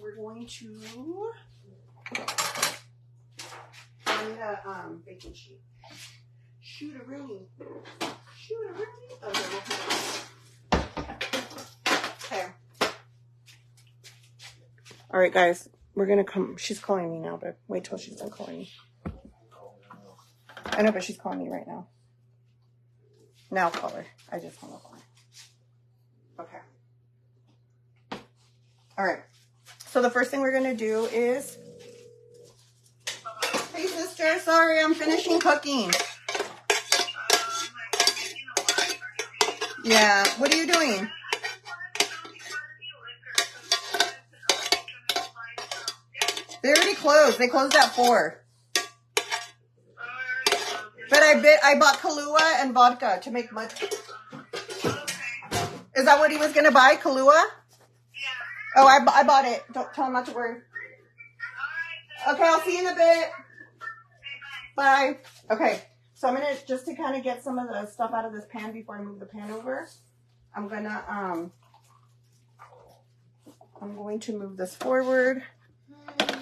We're going to need a baking sheet. Shoot a rooney. Shoot a rooney. Okay. Alright, guys. We're going to come. She's calling me now, but wait till she's done calling me. I know, but she's calling me right now. Now call her. I just want to call her. Okay. All right. So the first thing we're going to do is... Hey, sister. Sorry, I'm finishing cooking. Yeah. What are you doing? They already closed. They closed at 4. But I bought Kahlua and vodka to make mud. Is that what he was gonna buy? Kahlua? Yeah. Oh, I bought it. Don't tell him not to worry. Okay, I'll see you in a bit. Bye. Okay, so I'm gonna just to kind of get some of the stuff out of this pan before I move the pan over. I'm going to move this forward.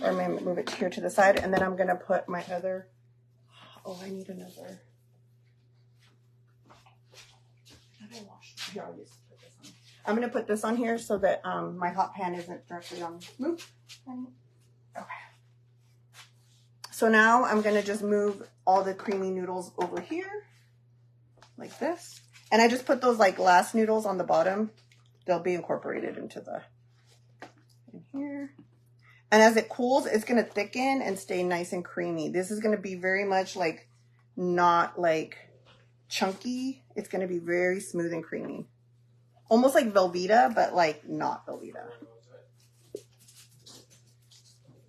Or maybe move it here to the side, and then I'm gonna put my other. Oh, I need another. Here, I'll just put this on. I'm gonna put this on here so that my hot pan isn't directly on. Move. Okay. So now I'm gonna just move all the creamy noodles over here, like this, and I just put those like last noodles on the bottom. They'll be incorporated into the in here. And as it cools, it's going to thicken and stay nice and creamy. This is going to be very much like, not like chunky. It's going to be very smooth and creamy. Almost like Velveeta, but like not Velveeta.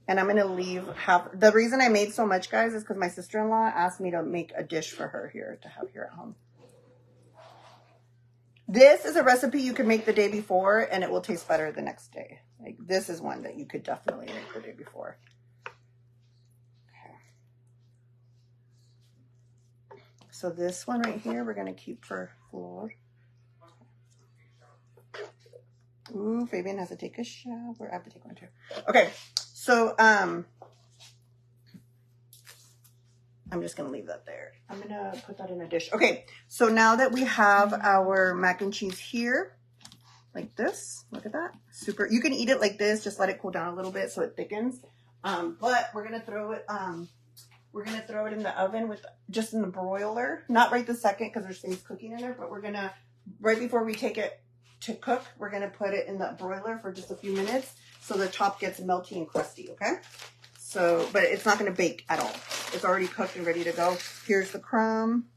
And I'm going to leave half. The reason I made so much, guys, is because my sister-in-law asked me to make a dish for her here to have here at home. This is a recipe you can make the day before, and it will taste better the next day. Like, this is one that you could definitely make the day before. Okay. So this one right here, we're going to keep for floor. Ooh, Fabian has to take a shower. I have to take one too. Okay. So, I'm just going to leave that there. I'm going to put that in a dish. Okay. So now that we have our mac and cheese here, like this, look at that. Super. You can eat it like this. Just let it cool down a little bit so it thickens. But we're going to throw it, in the oven with just in the broiler. Not right this second because there's things cooking in there, but we're going to, right before we take it to cook, we're going to put it in the broiler for just a few minutes so the top gets melty and crusty. Okay. So, but it's not going to bake at all. It's already cooked and ready to go. Here's the crumb.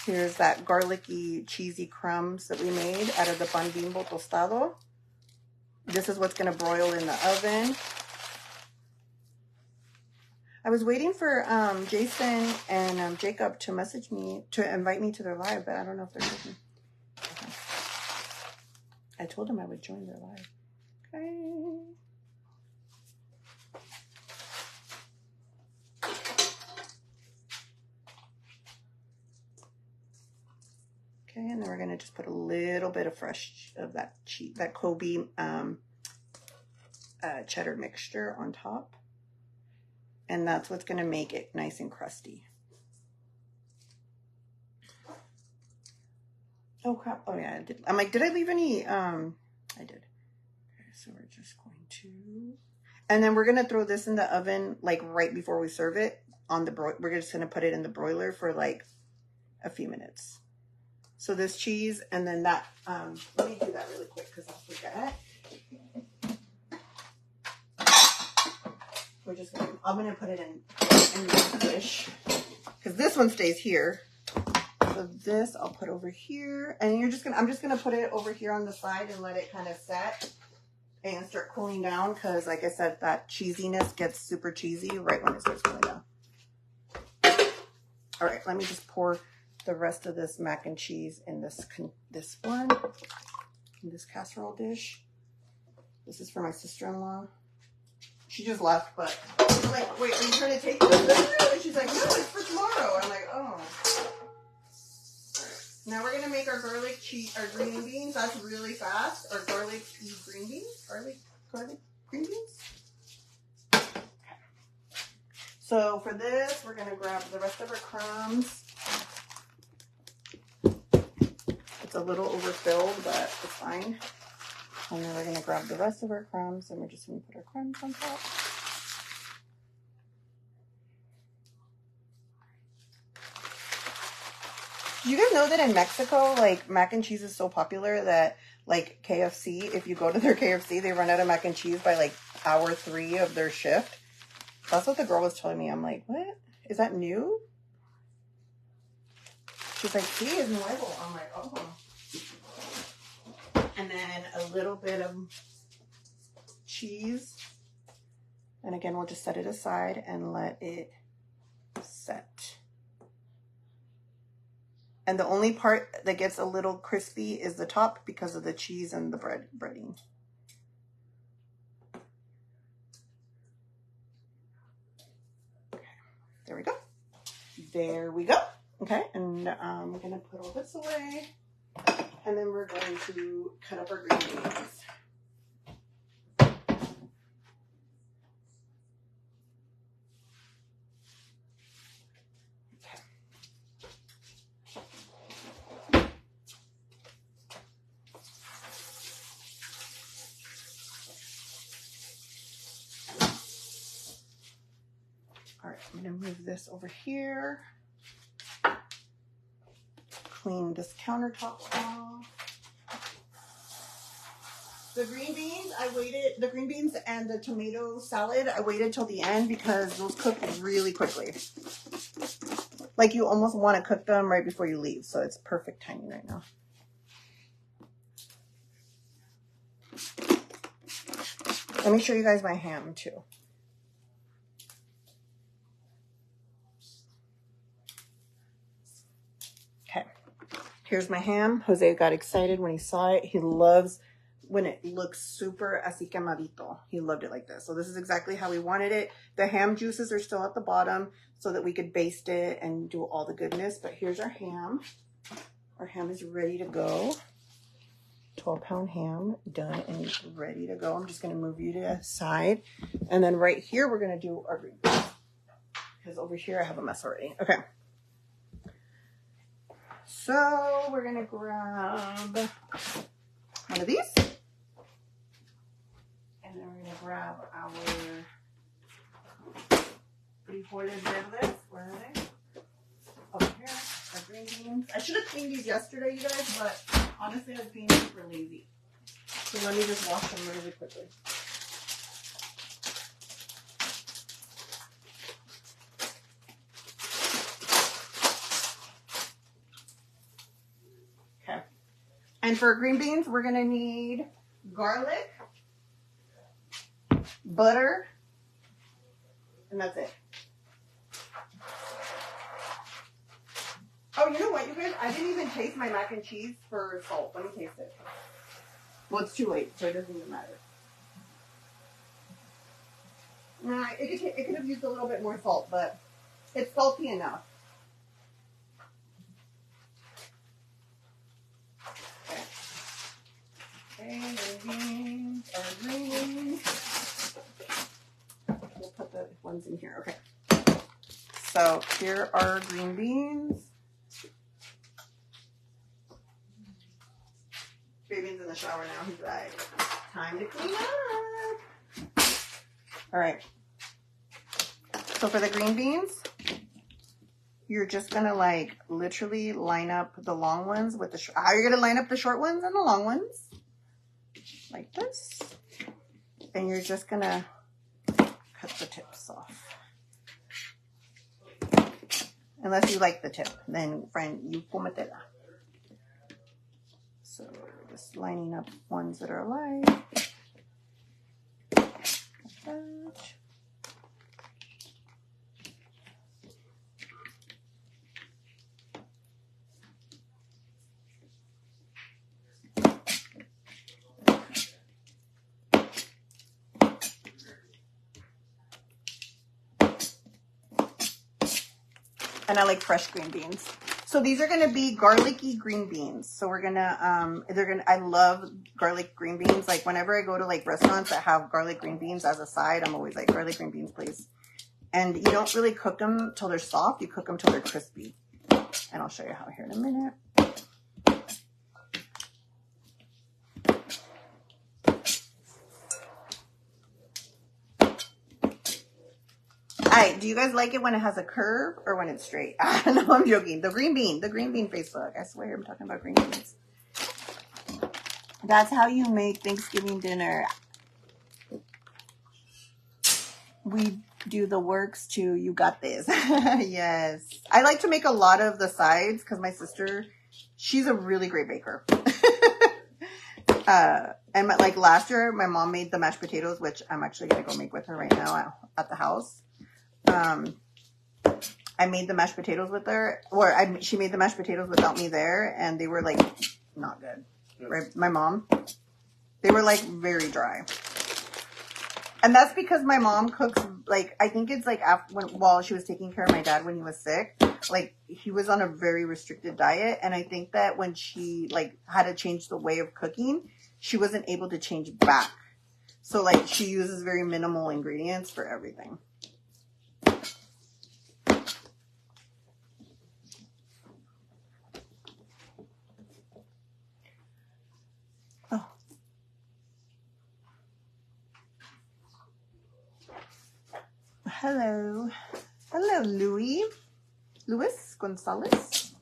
Here's that garlicky, cheesy crumbs that we made out of the pan bimbo tostado. This is what's going to broil in the oven. I was waiting for Jason and Jacob to message me, to invite me to their live, but I don't know if they're with me. Okay. I told them I would join their live. Okay. Okay, and then we're gonna just put a little bit of that cheese, that Kobe cheddar mixture on top. And that's what's gonna make it nice and crusty. Oh crap, oh yeah, I did. I'm like, did I leave any, I did. Okay, so we're just going to, and then we're gonna throw this in the oven like right before we serve it on the we're just gonna put it in the broiler for like a few minutes. So this cheese, and then that, let me do that really quick because I'll forget. We're just gonna, I'm gonna put it in this dish because this one stays here. So this I'll put over here, and I'm just gonna put it over here on the side and let it kind of set and start cooling down because, like I said, that cheesiness gets super cheesy right when it starts cooling down. All right, let me just pour the rest of this mac and cheese in this one, in this casserole dish. This is for my sister-in-law. She just left, but I'm like, wait, are you trying to take this? And she's like, no, it's for tomorrow. I'm like, oh. Now we're gonna make our garlic cheese, our green beans. That's really fast. Our garlic pea green beans. Garlic green beans. Okay. So for this, we're gonna grab the rest of our crumbs. It's a little overfilled, but it's fine. And then we're gonna grab the rest of our crumbs, and we're just gonna put our crumbs on top. Do you guys know that in Mexico, like, mac and cheese is so popular that, like, KFC, if you go to their KFC, they run out of mac and cheese by, like, hour 3 of their shift? That's what the girl was telling me. I'm like, what? Is that new? She's like, sí, es nuevo. I'm like, oh. And then a little bit of cheese. And again, we'll just set it aside and let it set. And the only part that gets a little crispy is the top because of the cheese and the breading. Okay, there we go. There we go. Okay, and I'm gonna put all this away. And then we're going to cut up our green beans. All right, I'm gonna move this over here. Clean this countertop off. The green beans, the green beans and the tomato salad, I waited till the end because those cook really quickly. Like you almost want to cook them right before you leave, so it's perfect timing right now. Let me show you guys my ham too. Okay, here's my ham. Jose got excited when he saw it. He loves when it looks super así quemadito. He loved it like this. So this is exactly how we wanted it. The ham juices are still at the bottom so that we could baste it and do all the goodness. But here's our ham. Our ham is ready to go. 12-pound ham done and ready to go. I'm just going to move you to the side. And then right here, we're going to do our green beans. Because over here, I have a mess already. Okay. So we're going to grab one of these. And then we're going to grab our frijoles verdes. Where are they? Over here. Our green beans. I should have cleaned these yesterday, you guys, but honestly, I was being super lazy. So let me just wash them really quickly. Okay. And for green beans, we're going to need garlic. butter, and that's it. Oh, you know what, you guys? I didn't even taste my mac and cheese for salt. Let me taste it. Well, it's too late, so it doesn't even matter. Nah, it could have used a little bit more salt, but it's salty enough. Okay, beans are green. We'll put the ones in here. Okay. So here are green beans. Baby's in the shower now. He's like, time to clean up. All right. So for the green beans, you're just going to like literally line up the long ones with the how you're going to line up the short ones and the long ones. Like this. And you're just going to cut the tips off. Unless you like the tip, then friend, you cometela. So just lining up ones that are alive. Like that. And I like fresh green beans. So these are going to be garlicky green beans. So we're going to, I love garlic green beans. Like whenever I go to like restaurants that have garlic green beans as a side, I'm always like, garlic green beans, please. And you don't really cook them till they're soft. You cook them till they're crispy. And I'll show you how here in a minute. Alright, do you guys like it when it has a curve or when it's straight? No, I'm joking. The green bean Facebook. I swear I'm talking about green beans. That's how you make Thanksgiving dinner. We do the works too. You got this. Yes. I like to make a lot of the sides because my sister, she's a really great baker. And like last year, my mom made the mashed potatoes, which I'm actually going to go make with her right now at the house. I made the mashed potatoes with her, or she made the mashed potatoes without me there, and they were like not good. Right, my mom, they were like very dry, and that's because my mom cooks like, I think it's like while she was taking care of my dad when he was sick, like he was on a very restricted diet, and I think that when she like had to change the way of cooking, she wasn't able to change back. So like she uses very minimal ingredients for everything. Hello. Hello, Louis Gonzalez.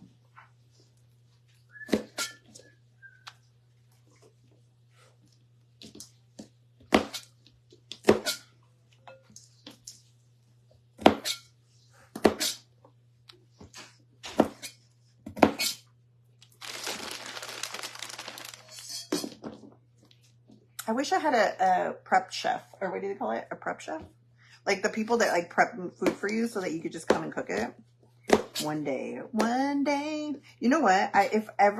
I wish I had a prep chef, or what do they call it? A prep chef? Like the people that like prep food for you so that you could just come and cook it. One day. You know what? If I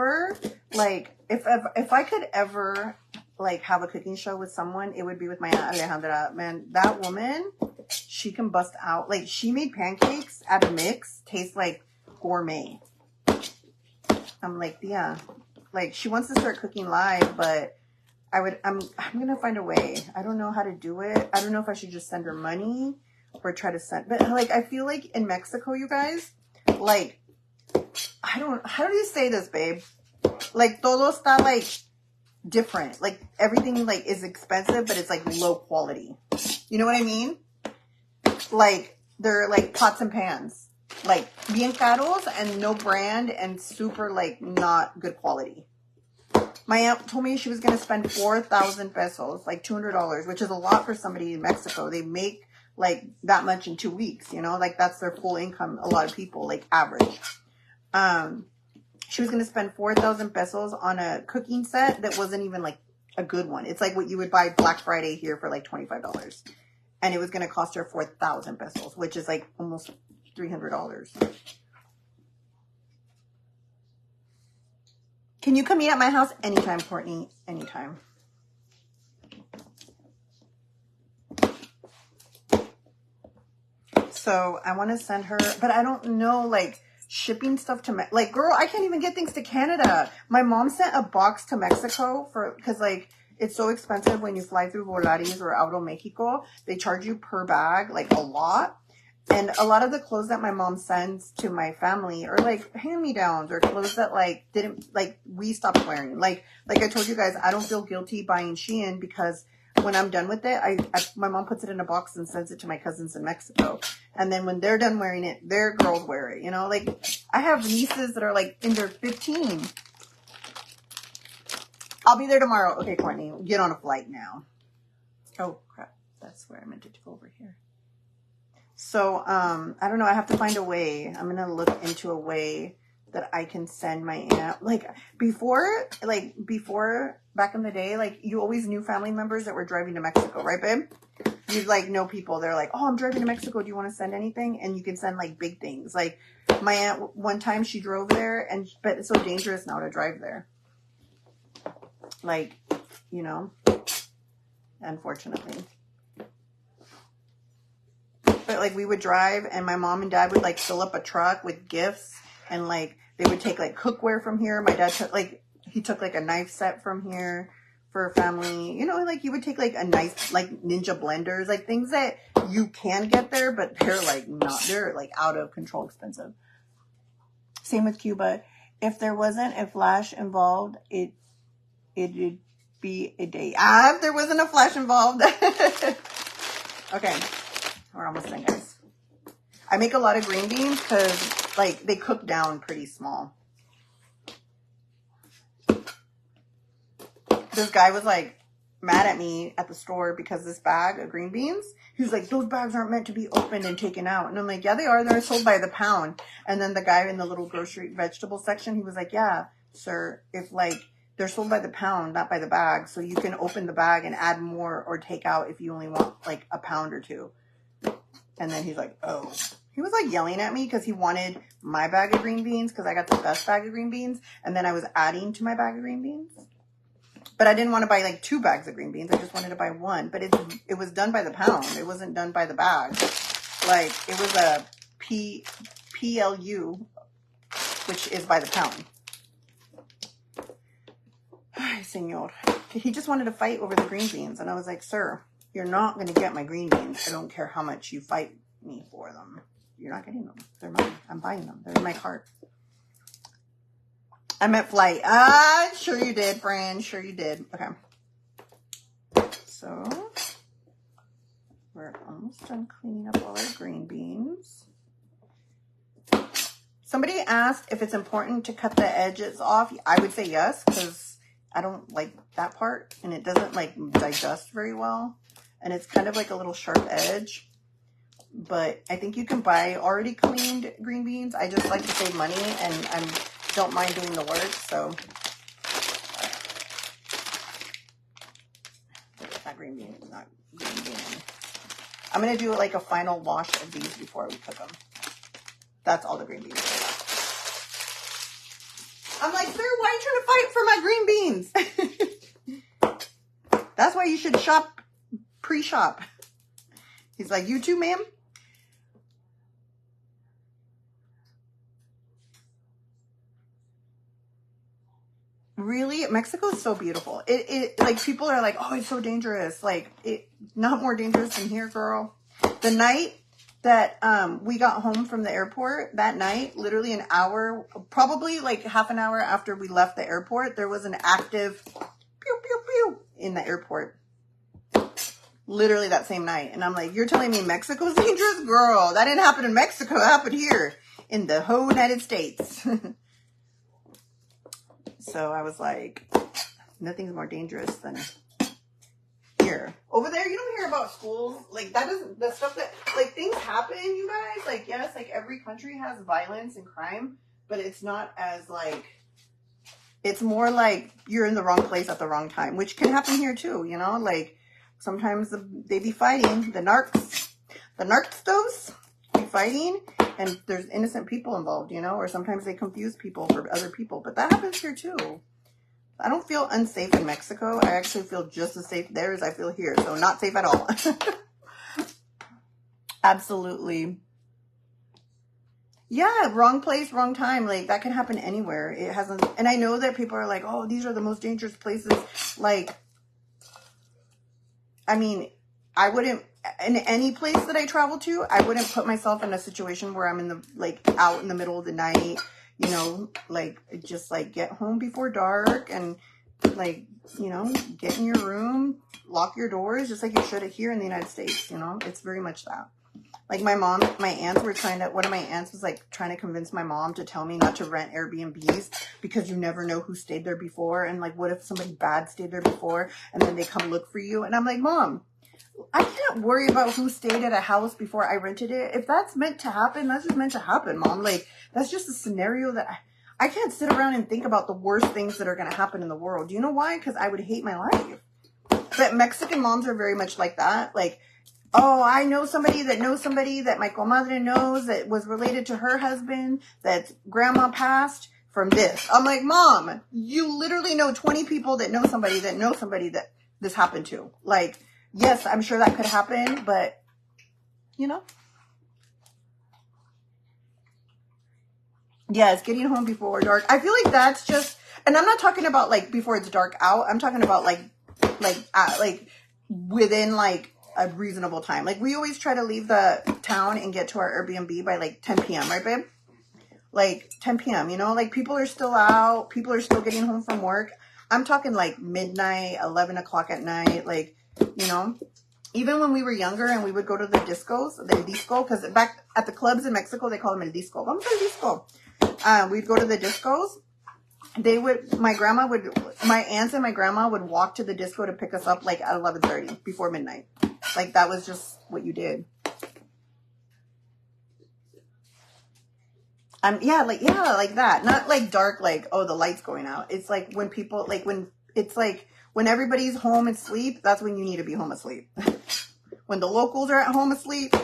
could ever like have a cooking show with someone, it would be with my Aunt Alejandra. Man, that woman, she can bust out. Like she made pancakes at a mix, taste like gourmet. I'm like, yeah. Like she wants to start cooking live, but I'm gonna find a way. I don't know how to do it. I don't know if I should just send her money or try to send, but like I feel like in Mexico, you guys, like how do you say this, babe? Like todo está like different. Like everything like is expensive, but it's like low quality. You know what I mean? Like they're like pots and pans, like bien caros and no brand and super like not good quality. My aunt told me she was going to spend 4,000 pesos, like $200, which is a lot for somebody in Mexico. They make like that much in 2 weeks, you know, like that's their full income. A lot of people, like average. She was going to spend 4,000 pesos on a cooking set that wasn't even like a good one. It's like what you would buy Black Friday here for like $25. And it was going to cost her 4,000 pesos, which is like almost $300. Can you come eat at my house? Anytime, Courtney. Anytime. So I want to send her, but I don't know, like, shipping stuff to, like, girl, I can't even get things to Canada. My mom sent a box to Mexico because, like, it's so expensive when you fly through Volaris or Aeromexico. They charge you per bag, like, a lot. And a lot of the clothes that my mom sends to my family are, like, hand-me-downs or clothes that, like, we stopped wearing. Like I told you guys, I don't feel guilty buying Shein because when I'm done with it, my mom puts it in a box and sends it to my cousins in Mexico. And then when they're done wearing it, their girls wear it, you know? Like, I have nieces that are, like, in their 15. I'll be there tomorrow. Okay, Courtney, get on a flight now. Oh, crap. That's where I meant it to go over here. So, I don't know. I have to find a way. I'm going to look into a way that I can send my aunt. Like, before, back in the day, like, you always knew family members that were driving to Mexico, right, babe? You'd, like, know people. They're like, oh, I'm driving to Mexico. Do you want to send anything? And you can send, like, big things. Like, my aunt, one time she drove there, but it's so dangerous now to drive there. Like, you know, unfortunately. But, like, we would drive, and my mom and dad would, like, fill up a truck with gifts, and, like, they would take, like, cookware from here. My dad took, like, he took, like, a knife set from here for a family. You know, like, you would take, like, a nice, like, Ninja blenders, like, things that you can get there, but they're, like, they're, like, out of control expensive. Same with Cuba. If there wasn't a flash involved, it'd be a day. If there wasn't a flash involved. Okay. We're almost done, guys. I make a lot of green beans because, like, they cook down pretty small. This guy was, like, mad at me at the store because this bag of green beans, he was like, those bags aren't meant to be opened and taken out. And I'm like, yeah, they are. They're sold by the pound. And then the guy in the little grocery vegetable section, he was like, yeah, sir, if, like, they're sold by the pound, not by the bag. So you can open the bag and add more or take out if you only want, like, a pound or two. And then he's like, oh. He was, like, yelling at me because he wanted my bag of green beans because I got the best bag of green beans. And then I was adding to my bag of green beans. But I didn't want to buy, like, 2 bags of green beans. I just wanted to buy 1. But it was done by the pound. It wasn't done by the bag. Like, it was a PLU, which is by the pound. Ay, senor. He just wanted to fight over the green beans. And I was like, sir, you're not going to get my green beans. I don't care how much you fight me for them. You're not getting them. They're mine. I'm buying them. They're in my cart. I meant flight. Sure you did, friend. Sure you did. Okay. So, we're almost done cleaning up all our green beans. Somebody asked if it's important to cut the edges off. I would say yes, because I don't like that part. And it doesn't, like, digest very well. And it's kind of like a little sharp edge. But I think you can buy already cleaned green beans. I just like to save money, and I don't mind doing the work, so. Not green bean, not green bean. I'm going to do like a final wash of these before we cook them. That's all the green beans are. I'm like, sir, why are you trying to fight for my green beans? That's why you should shop, pre-shop. He's like, you too, ma'am? Really? Mexico is so beautiful. It like, people are like, oh, it's so dangerous. Like, not more dangerous than here, girl. The night that we got home from the airport, that night, literally an hour, probably like half an hour after we left the airport, there was an active pew, pew, pew in the airport. Literally that same night. And I'm like, you're telling me Mexico's dangerous? Girl, that didn't happen in Mexico. It happened here in the whole United States. So I was like, nothing's more dangerous than here. Over there, you don't hear about schools. Like, that doesn't, the stuff that, like, things happen, you guys. Like, yes, like, every country has violence and crime, but it's not as, like, It's more like you're in the wrong place at the wrong time, which can happen here too, you know? Like, sometimes they be fighting, the narcstos be fighting, and there's innocent people involved, you know? Or sometimes they confuse people for other people, but that happens here too. I don't feel unsafe in Mexico. I actually feel just as safe there as I feel here, so not safe at all. Absolutely. Yeah, wrong place, wrong time. Like, that can happen anywhere. It hasn't, and I know that people are like, oh, these are the most dangerous places. Like, I mean, I wouldn't, in any place that I travel to, I wouldn't put myself in a situation where I'm in the, like, out in the middle of the night, you know, like, just, like, get home before dark and, like, you know, get in your room, lock your doors, just like you should here in the United States, you know? It's very much that. Like my aunts were one of my aunts was like trying to convince my mom to tell me not to rent Airbnbs because you never know who stayed there before. And like, what if somebody bad stayed there before and then they come look for you? And I'm like, Mom, I can't worry about who stayed at a house before I rented it. If that's meant to happen, that's just meant to happen, Mom. Like, that's just a scenario that I can't sit around and think about the worst things that are going to happen in the world. Do you know why? Because I would hate my life. But Mexican moms are very much like that. Like, oh, I know somebody that my comadre knows that was related to her husband, that grandma passed from this. I'm like, Mom, you literally know 20 people that know somebody that this happened to. Like, yes, I'm sure that could happen, but, you know. Yeah, it's getting home before dark. I feel like that's just, and I'm not talking about like before it's dark out. I'm talking about like within like a reasonable time. Like, we always try to leave the town and get to our Airbnb by like 10 p.m. right, babe? Like 10 p.m. You know, like people are still out, people are still getting home from work. I'm talking like midnight, 11 o'clock at night. Like, you know, even when we were younger and we would go to the disco, because back at the clubs in Mexico they call them el disco. Vamos al disco. We'd go to the discos. My aunts and my grandma would walk to the disco to pick us up like at 11:30 before midnight. Like, that was just what you did. Like that. Not like dark, like, oh, the light's going out. It's like when people, like when everybody's home asleep, that's when you need to be home asleep. When the locals are at home asleep,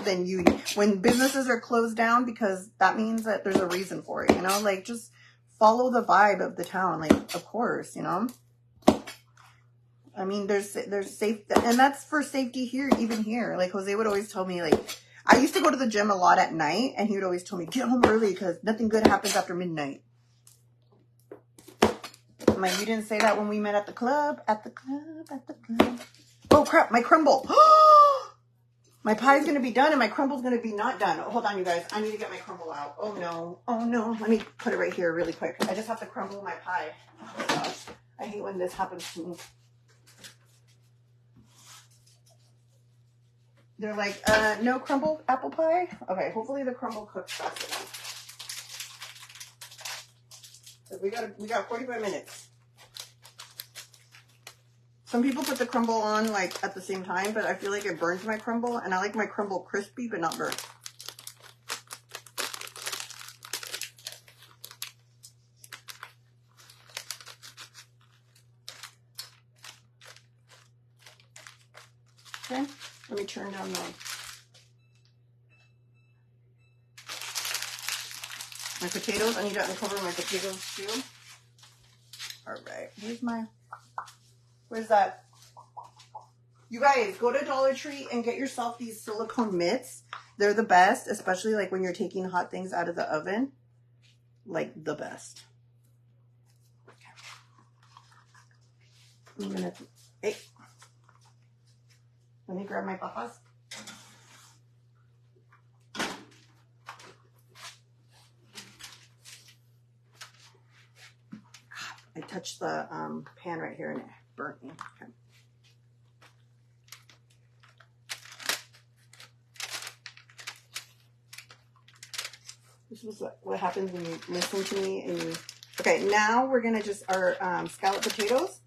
when businesses are closed down, because that means that there's a reason for it, you know? Like, just follow the vibe of the town. Like, of course, you know? I mean, there's safe, and that's for safety here, even here. Like, Jose would always tell me, like, I used to go to the gym a lot at night, and he would always tell me, get home early because nothing good happens after midnight. I'm like, you didn't say that when we met at the club. Oh, crap, my crumble. My pie's going to be done, and my crumble's going to be not done. Hold on, you guys. I need to get my crumble out. Oh, no. Let me put it right here really quick. I just have to crumble my pie. Oh, my gosh. I hate when this happens to me. They're like, no crumble apple pie? Okay, hopefully the crumble cooks fast enough. So we got 45 minutes. Some people put the crumble on like at the same time, but I feel like it burns my crumble, and I like my crumble crispy but not burnt. Okay. Let me turn down my potatoes. I need to uncover my potatoes too. All right. Where's that? You guys, go to Dollar Tree and get yourself these silicone mitts. They're the best, especially like when you're taking hot things out of the oven. Like, the best. Okay. Hey. Let me grab my papas. I touched the pan right here and it burnt me. Okay. This is what happens when you listen to me and you... Okay, now we're going to just... Our scalloped potatoes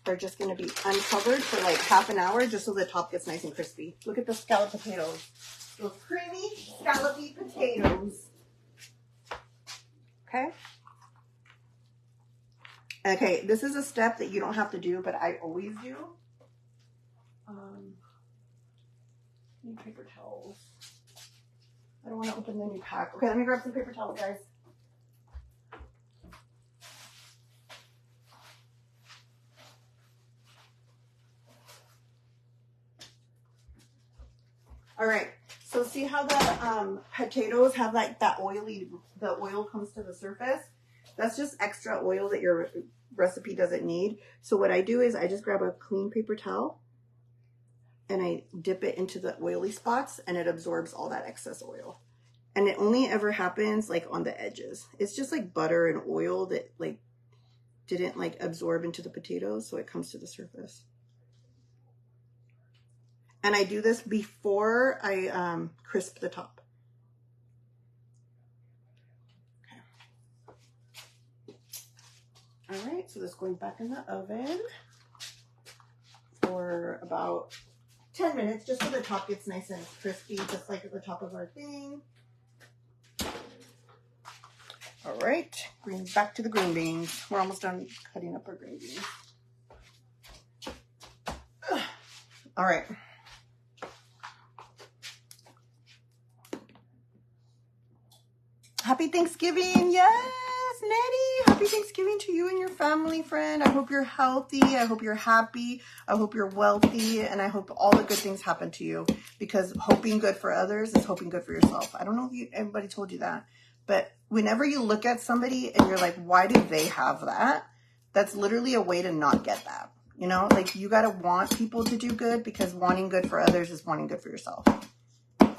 are just going to be uncovered for like half an hour just so the top gets nice and crispy. Look at the scalloped potatoes. Those creamy, scallopy potatoes. Okay? Okay, this is a step that you don't have to do, but I always do. Need paper towels. I don't want to open the new pack. Okay, let me grab some paper towels, guys. All right, so see how the potatoes have like that the oil comes to the surface? That's just extra oil that your recipe doesn't need. So what I do is I just grab a clean paper towel and I dip it into the oily spots and it absorbs all that excess oil. And it only ever happens like on the edges. It's just like butter and oil that like didn't like absorb into the potatoes, so it comes to the surface. And I do this before I crisp the top. Okay. All right, so this is going back in the oven for about 10 minutes, just so the top gets nice and crispy, just like at the top of our thing. All right, back to the green beans. We're almost done cutting up our green beans. All right. Happy Thanksgiving. Yes, Nettie. Happy Thanksgiving to you and your family, friend. I hope you're healthy. I hope you're happy. I hope you're wealthy. And I hope all the good things happen to you, because hoping good for others is hoping good for yourself. I don't know if everybody told you that, but whenever you look at somebody and you're like, why do they have that? That's literally a way to not get that. You know, like you got to want people to do good, because wanting good for others is wanting good for yourself.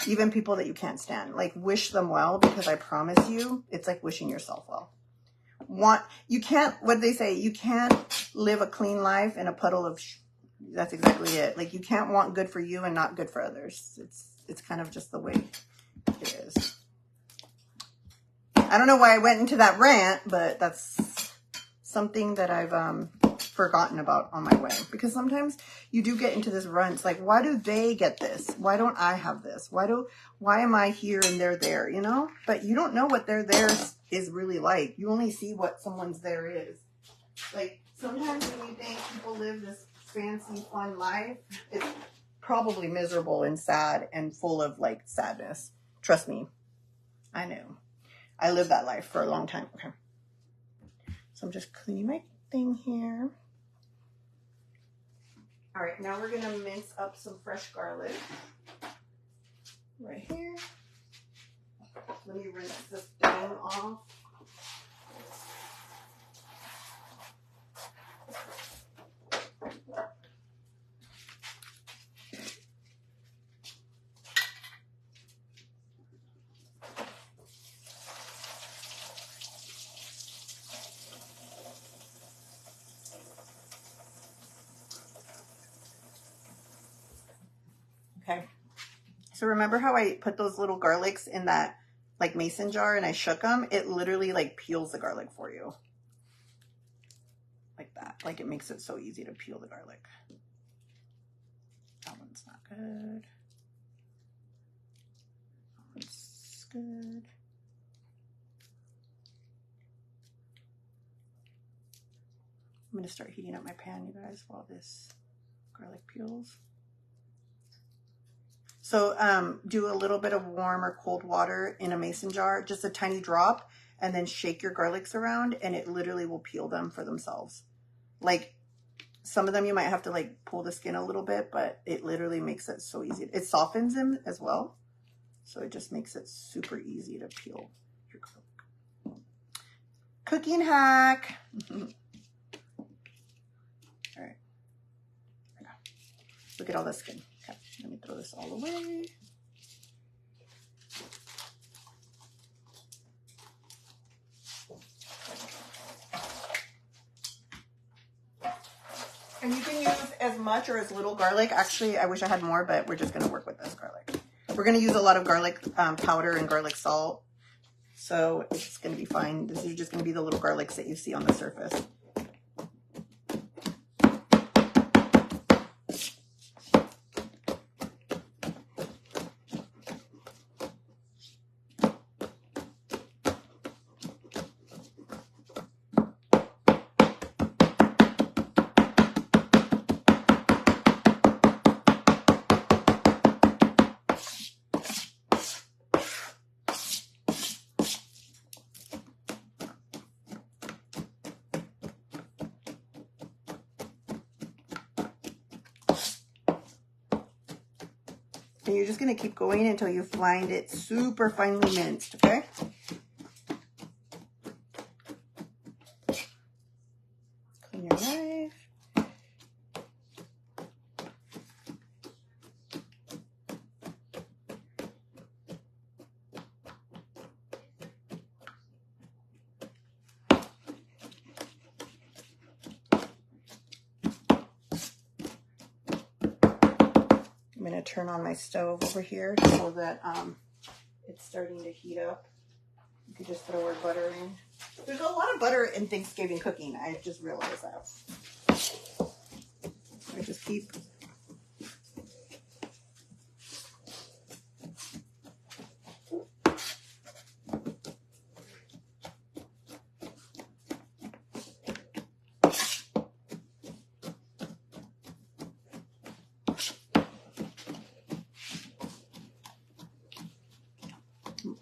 Even people that you can't stand, like wish them well, because I promise you, it's like wishing yourself well. You can't, what they say, you can't live a clean life in a puddle of that's exactly it. Like you can't want good for you and not good for others. It's kind of just the way it is. I don't know why I went into that rant, but that's something that I've forgotten about on my way, because sometimes you do get into this run. It's like, why do they get this? Why don't I have this? Why am I here and they're there, you know? But you don't know what their there is really like. You only see what someone's there is. Like sometimes when you think people live this fancy, fun life, it's probably miserable and sad and full of like sadness. Trust me. I know. I lived that life for a long time. Okay. So I'm just cleaning my thing here. All right, now we're gonna mince up some fresh garlic right here. Let me rinse this down off. Okay. So remember how I put those little garlics in that like mason jar and I shook them? It literally like peels the garlic for you. Like that. Like it makes it so easy to peel the garlic. That one's not good. That one's good. I'm going to start heating up my pan, you guys, while this garlic peels. So do a little bit of warm or cold water in a mason jar, just a tiny drop, and then shake your garlics around, and it literally will peel them for themselves. Like some of them you might have to like pull the skin a little bit, but it literally makes it so easy. It softens them as well, so it just makes it super easy to peel your garlic. Cooking hack. All right. Look at all the skin. Okay, let me throw this all away. And you can use as much or as little garlic. Actually, I wish I had more, but we're just going to work with this garlic. We're going to use a lot of garlic powder and garlic salt. So it's going to be fine. This is just going to be the little garlics that you see on the surface. you're just going to keep going until you find it super finely minced, okay? Clean your knife. I'm going to turn on my stove over here so that it's starting to heat up. You can just throw our butter in. There's a lot of butter in Thanksgiving cooking. I just realized that. I just keep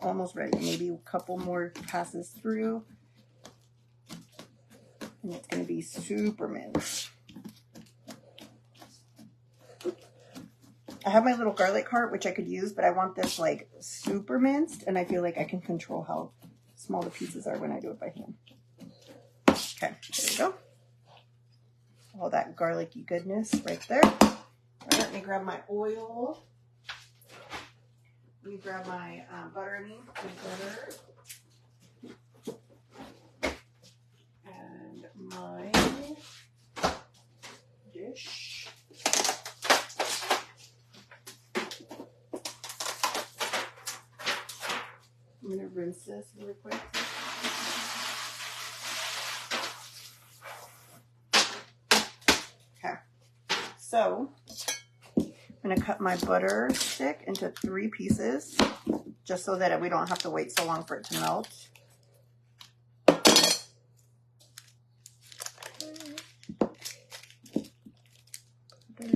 almost ready. Maybe a couple more passes through. And it's going to be super minced. I have my little garlic cart, which I could use, but I want this like super minced, and I feel like I can control how small the pieces are when I do it by hand. Okay, there we go. All that garlicky goodness right there. All right, let me grab my oil. Let me grab my butter, and my dish. I'm going to rinse this really quick. Okay, so I'm going to cut my butter stick into 3 pieces just so that we don't have to wait so long for it to melt.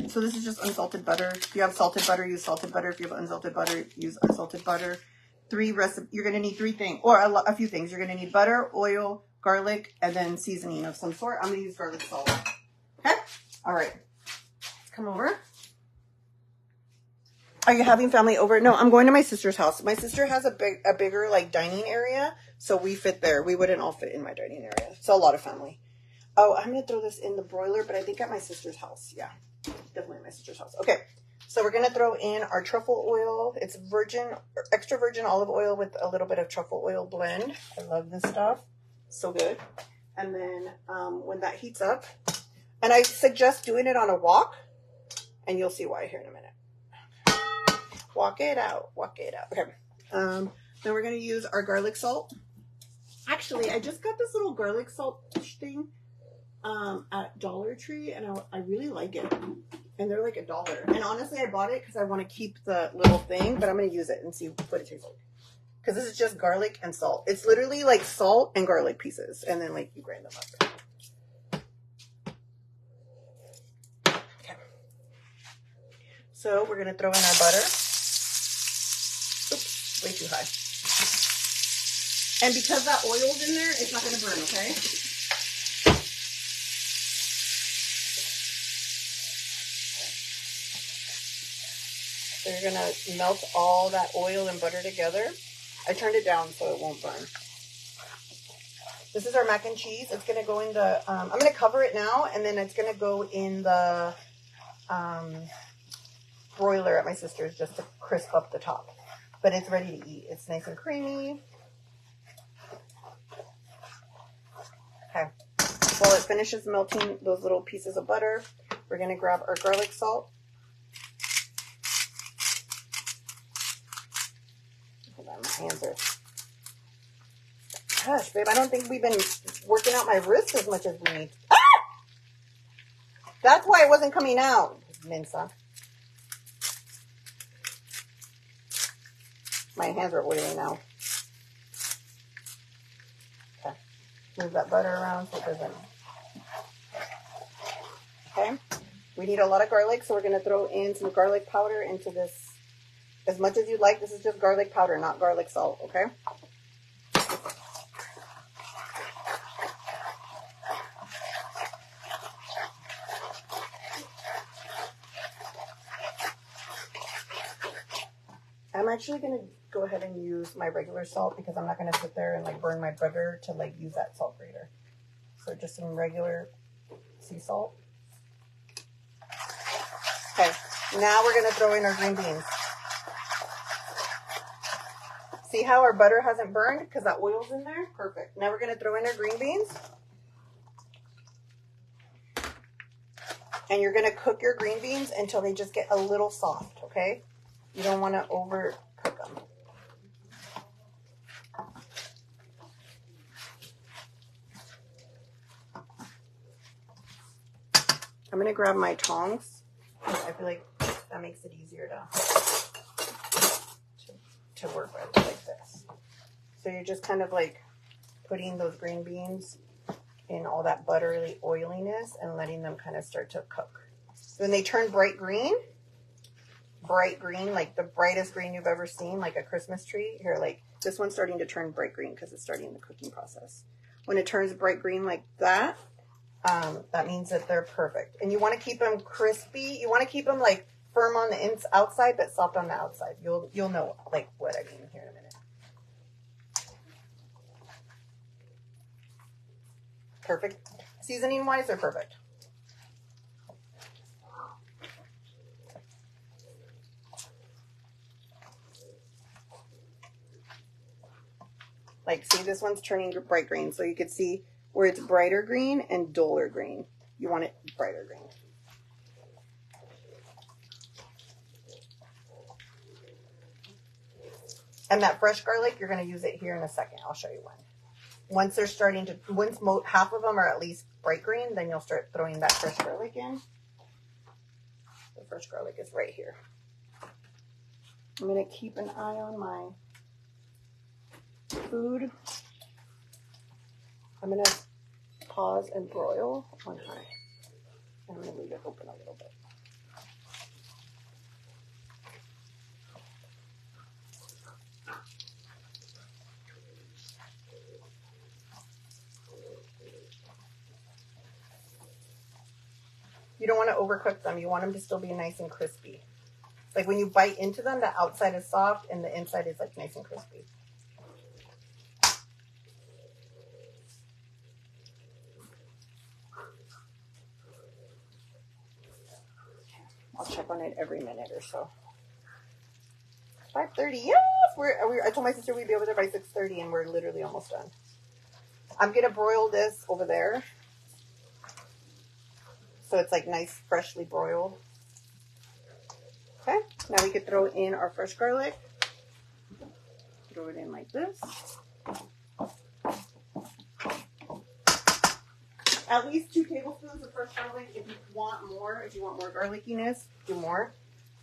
So this is just unsalted butter. If you have salted butter, use salted butter. If you have unsalted butter, use unsalted butter. You're going to need 3 things, or a few things. You're going to need butter, oil, garlic, and then seasoning of some sort. I'm going to use garlic salt. Okay? All right. Let's come over. Are you having family over? No, I'm going to my sister's house. My sister has a bigger like dining area, so we fit there. We wouldn't all fit in my dining area. It's a lot of family. Oh, I'm going to throw this in the broiler, but I think at my sister's house. Yeah, definitely at my sister's house. Okay. So we're going to throw in our truffle oil. It's extra virgin olive oil with a little bit of truffle oil blend. I love this stuff. So good. And then when that heats up, and I suggest doing it on a wok, and you'll see why here in a minute. Walk it out. Walk it out. Okay. Then we're going to use our garlic salt. Actually, I just got this little garlic salt thing at Dollar Tree, and I really like it. And they're like $1. And honestly, I bought it because I want to keep the little thing, but I'm going to use it and see what it tastes like. Because this is just garlic and salt. It's literally like salt and garlic pieces. And then like you grind them up. Okay. So we're going to throw in our butter. Oops, way too high. And because that oil's in there, it's not going to burn, okay? So you're going to melt all that oil and butter together. I turned it down so it won't burn. This is our mac and cheese. It's going to go in the, I'm going to cover it now, and then it's going to go in the broiler at my sister's just to crisp up the top. But it's ready to eat. It's nice and creamy. Okay. While it finishes melting those little pieces of butter, we're going to grab our garlic salt. Hold on, my hands are... Gosh, babe, I don't think we've been working out my wrist as much as we need. Ah! That's why it wasn't coming out. Mensa. My hands are oily now. Okay. Move that butter around so it doesn't... Okay. We need a lot of garlic, so we're going to throw in some garlic powder into this. As much as you like, this is just garlic powder, not garlic salt, okay? I'm actually going to go ahead and use my regular salt because I'm not going to sit there and like burn my butter to like use that salt grater. So just some regular sea salt. Okay, now we're going to throw in our green beans. See how our butter hasn't burned because that oil's in there? Perfect. Now we're going to throw in our green beans. And you're going to cook your green beans until they just get a little soft, okay? You don't want to overcook them. I'm going to grab my tongs. I feel like that makes it easier to work with like this. So you're just kind of like putting those green beans in all that buttery oiliness and letting them kind of start to cook. When they turn bright green, like the brightest green you've ever seen, like a Christmas tree. Here, like this one's starting to turn bright green because it's starting the cooking process. When it turns bright green like that, that means that they're perfect. And you want to keep them crispy. You want to keep them like firm on the outside, but soft on the outside. You'll know like what I mean here in a minute. Perfect. Seasoning wise, they're perfect. Like, see, this one's turning bright green, so you could see where it's brighter green and duller green. You want it brighter green. And that fresh garlic, you're going to use it here in a second. I'll show you when. Once they're starting to, once half of them are at least bright green, then you'll start throwing that fresh garlic in. The fresh garlic is right here. I'm going to keep an eye on my food. I'm going to pause and broil on high. I'm going to leave it open a little bit. You don't want to overcook them. You want them to still be nice and crispy. Like when you bite into them, the outside is soft and the inside is like nice and crispy. I'll check on it every minute or so. 5:30. Yes, I told my sister we'd be over there by 6:30, and we're literally almost done. I'm gonna broil this over there, so it's like nice, freshly broiled. Okay. Now we could throw in our fresh garlic. Throw it in like this. At least 2 tablespoons of fresh garlic. If you want more garlickiness, do more.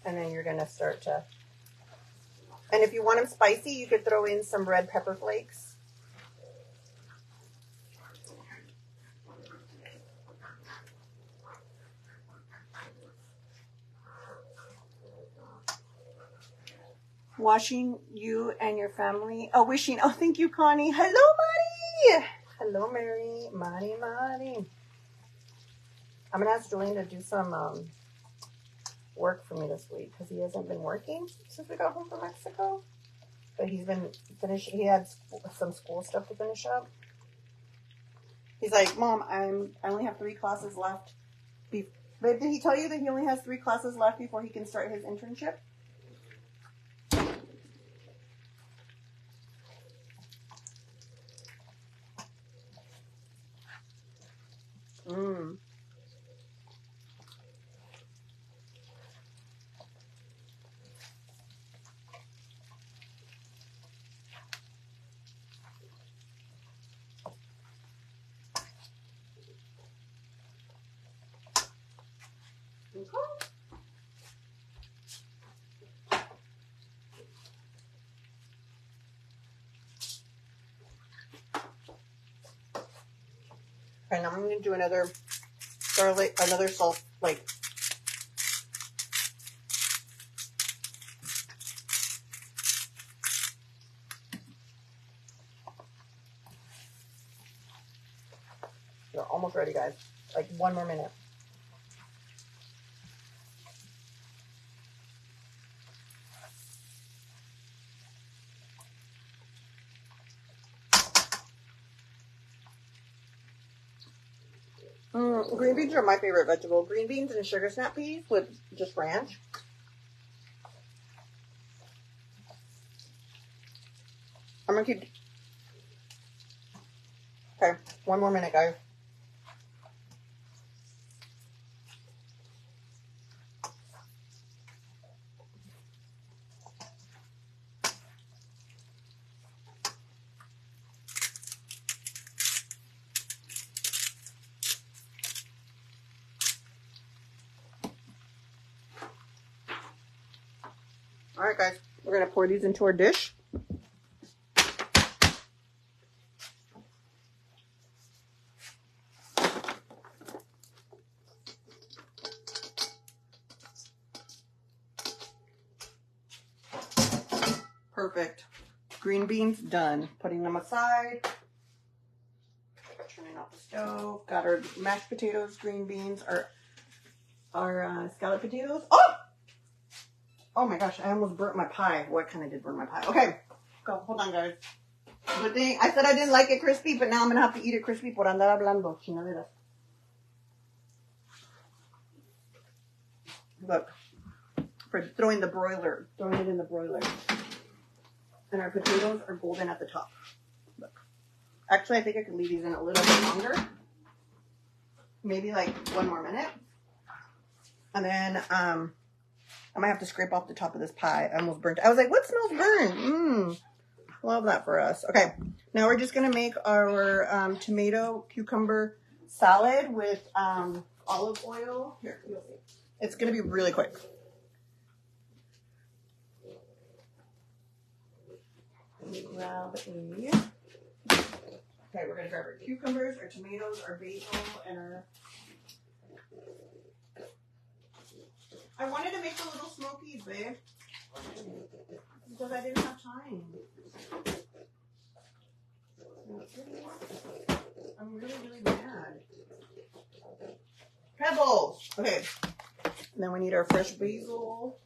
And then you're gonna start to. And if you want them spicy, you could throw in some red pepper flakes. Washing you and your family. Oh, wishing. Oh, thank you, Connie. Hello, Mari. Hello, Mary. Mari. I'm going to ask Julian to do some work for me this week because he hasn't been working since we got home from Mexico. But he's been finishing. He had some school stuff to finish up. He's like, Mom, I only have 3 classes left. But did he tell you that he only has 3 classes left before he can start his internship? And I'm going to do another garlic, another salt, like, you're almost ready, guys. Like 1 more minute. Green beans are my favorite vegetable. Green beans and sugar snap peas with just ranch. I'm gonna keep. Okay, one more minute, guys. All right, guys, we're gonna pour these into our dish. Perfect. Green beans done. Putting them aside. Turning off the stove. Got our mashed potatoes, green beans, our scallop potatoes. Oh! Oh my gosh, I almost burnt my pie. Well, I kind of did burn my pie. Okay, go. Hold on, guys. Good thing I said I didn't like it crispy, but now I'm gonna have to eat it crispy por andar hablando. Chingaderas. Look, for throwing it in the broiler. And our potatoes are golden at the top. Look. Actually, I think I could leave these in a little bit longer. Maybe like 1 more minute. And then I might have to scrape off the top of this pie. I almost burnt it. I was like, what smells burned? Love that for us. Okay, now we're just gonna make our tomato cucumber salad with olive oil. Here, you'll see. It's gonna be really quick. Grab a. Okay, we're gonna grab our cucumbers, our tomatoes, our basil, and our. I wanted to make the little smokies, babe, because I didn't have time. I'm really, really mad. Pebbles. Okay. And then we need our fresh basil.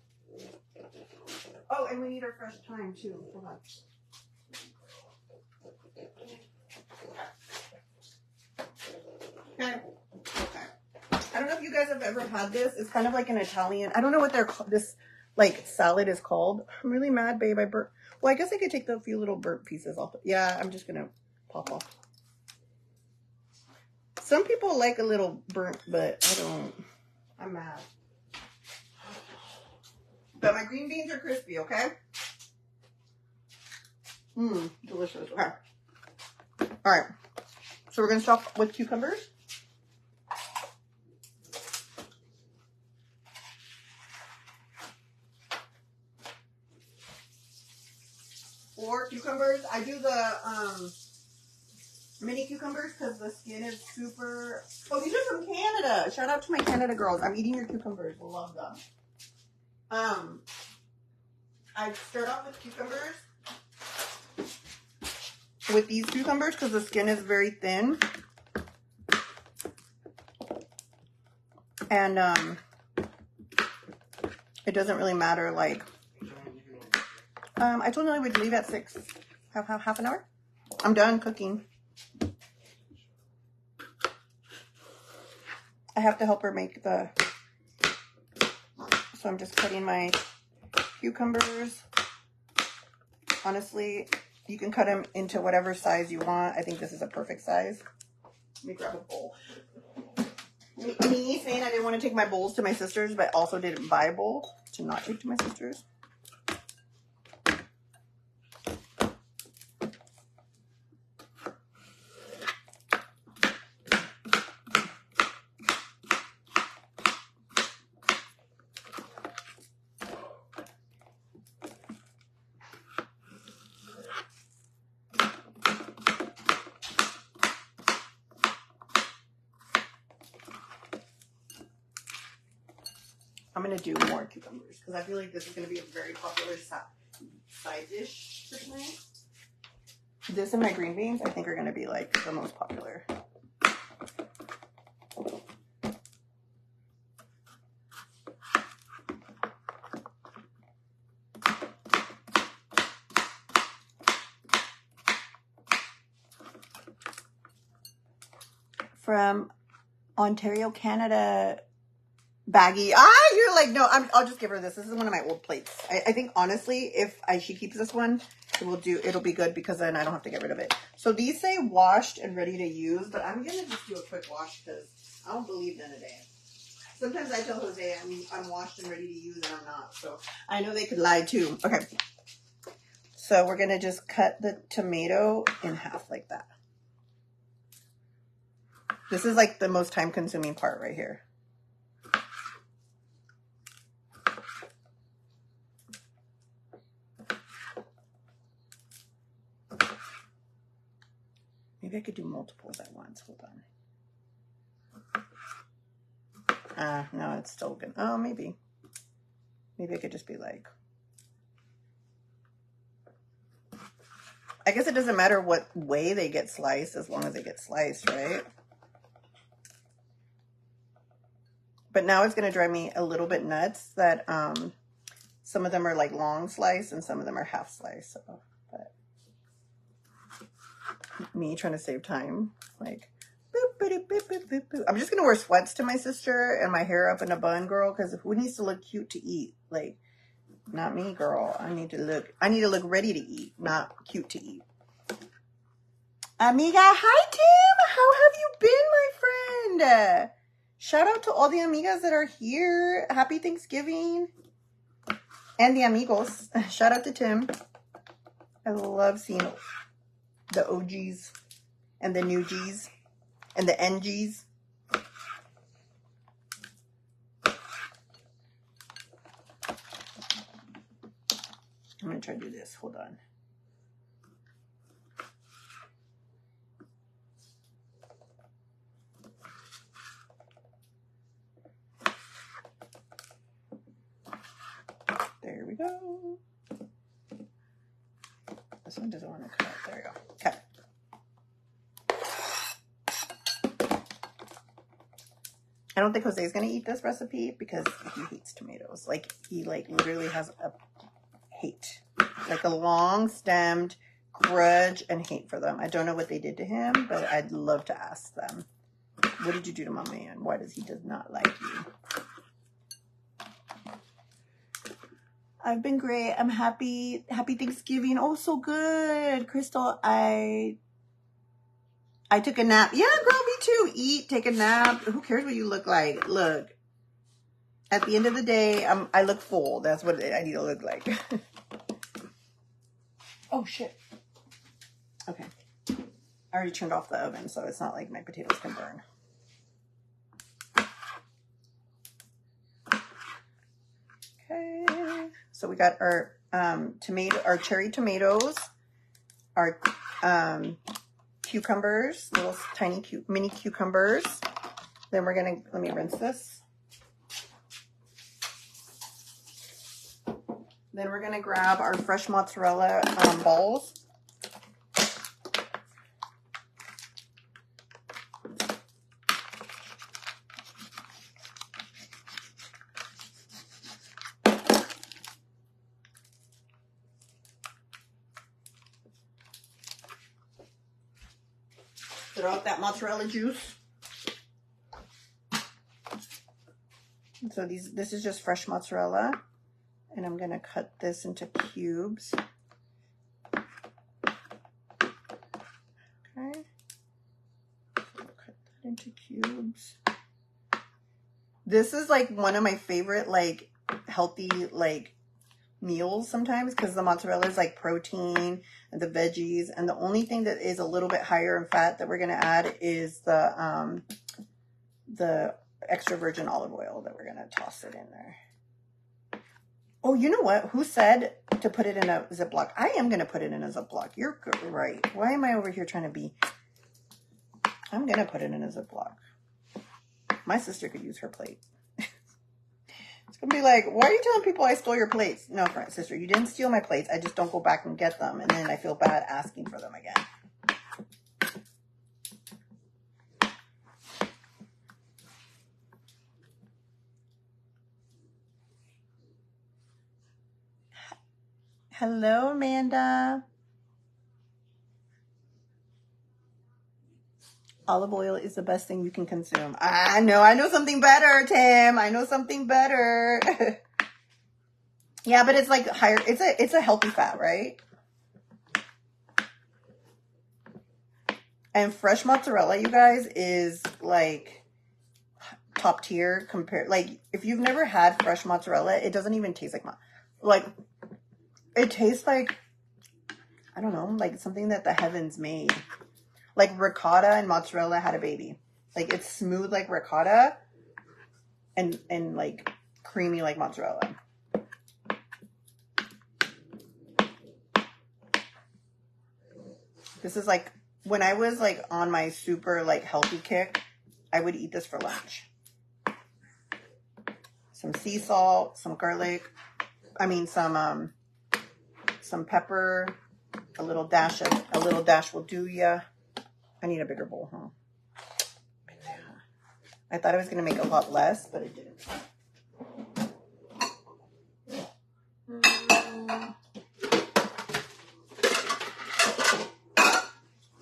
Oh, and we need our fresh thyme too. Hold on. Okay. I don't know if you guys have ever had this. It's kind of like an Italian. I don't know what this like salad is called. I'm really mad, babe. I burnt. Well, I guess I could take the few little burnt pieces off. Yeah, I'm just gonna pop off. Some people like a little burnt, but I don't. I'm mad. But my green beans are crispy, okay? Delicious. Okay. All right. So we're gonna start with cucumbers. 4 cucumbers. I do the mini cucumbers because the skin is super. Oh, these are from Canada. Shout out to my Canada girls. I'm eating your cucumbers. Love them. I start off with cucumbers. With these cucumbers because the skin is very thin. And it doesn't really matter like. I told them I would leave at 6. Half an hour. I'm done cooking. I have to help her make the. So I'm just cutting my cucumbers. Honestly, you can cut them into whatever size you want. I think this is a perfect size. Let me grab a bowl. Me saying I didn't want to take my bowls to my sisters, but also didn't buy a bowl to not take to my sisters. I'm going to do more cucumbers because I feel like this is going to be a very popular side dish for tonight. This and my green beans, I think, are going to be like the most popular. From Ontario, Canada baggie. You're like, no, I'll just give her this. This is one of my old plates. I think honestly, if she keeps this one, it'll be good because then I don't have to get rid of it. So these say washed and ready to use, but I'm gonna just do a quick wash because I don't believe none of that. Sometimes I tell Jose I'm washed and ready to use and I'm not. So I know they could lie too. Okay. So we're gonna just cut the tomato in half like that. This is like the most time consuming part right here. Maybe I could do multiples at once. Hold on. No, it's still good. Oh, maybe. Maybe I could just be like, I guess it doesn't matter what way they get sliced as long as they get sliced, right? But now it's going to drive me a little bit nuts that some of them are like long slice and some of them are half slice. So, but me trying to save time, like, boop, boop, boop, boop, boop, boop. I'm just going to wear sweats to my sister and my hair up in a bun, girl, because who needs to look cute to eat? Like, not me, girl. I need to look ready to eat, not cute to eat. Amiga, hi Tim. How have you been, my friend? Shout out to all the amigas that are here. Happy Thanksgiving. And the amigos. Shout out to Tim. I love seeing the OGs and the new Gs and the NGs. I'm going to try to do this. Hold on. There we go. This one doesn't want to cut. There we go. Okay. I don't think Jose's going to eat this recipe because he hates tomatoes. Like, he, like, literally has a hate. Like, a long-stemmed grudge and hate for them. I don't know what they did to him, but I'd love to ask them. What did you do to my man? Why does he not like you? I've been great. I'm happy. Happy Thanksgiving. Oh, so good. Crystal, I took a nap. Yeah, girl, me too. Eat, take a nap. Who cares what you look like? Look, at the end of the day, I look full. That's what I need to look like. Oh, shit. Okay. I already turned off the oven, so it's not like my potatoes can burn. Okay. So we got our our cherry tomatoes, our cucumbers, little tiny mini cucumbers. Then we're gonna, let me rinse this. Then we're gonna grab our fresh mozzarella balls. Throw out that mozzarella juice. So this is just fresh mozzarella, and I'm gonna cut this into cubes. Okay, so cut that into cubes. This is like one of my favorite like healthy like meals sometimes because the mozzarella is like protein and the veggies, and the only thing that is a little bit higher in fat that we're gonna add is the extra virgin olive oil that we're gonna toss it in there. Oh, you know what? Who said to put it in a Ziploc? I am gonna put it in a Ziploc. You're right. Why am I over here trying to be? I'm gonna put it in a Ziploc. My sister could use her plate. It's gonna be like, why are you telling people I stole your plates? No, friend, sister, you didn't steal my plates. I just don't go back and get them, and then I feel bad asking for them again. Hello, Amanda. Olive oil is the best thing you can consume. I know something better, Tim. I know something better. Yeah, but it's like higher. It's a healthy fat, right? And fresh mozzarella, you guys, is like top tier compared. Like, if you've never had fresh mozzarella, it doesn't even taste like it tastes like, I don't know, like something that the heavens made. Like ricotta and mozzarella had a baby. Like, it's smooth like ricotta and like creamy like mozzarella. This is like, when I was like on my super like healthy kick, I would eat this for lunch. Some sea salt, some garlic, some pepper, a little dash will do ya. I need a bigger bowl, huh? I thought I was going to make a lot less, but it didn't.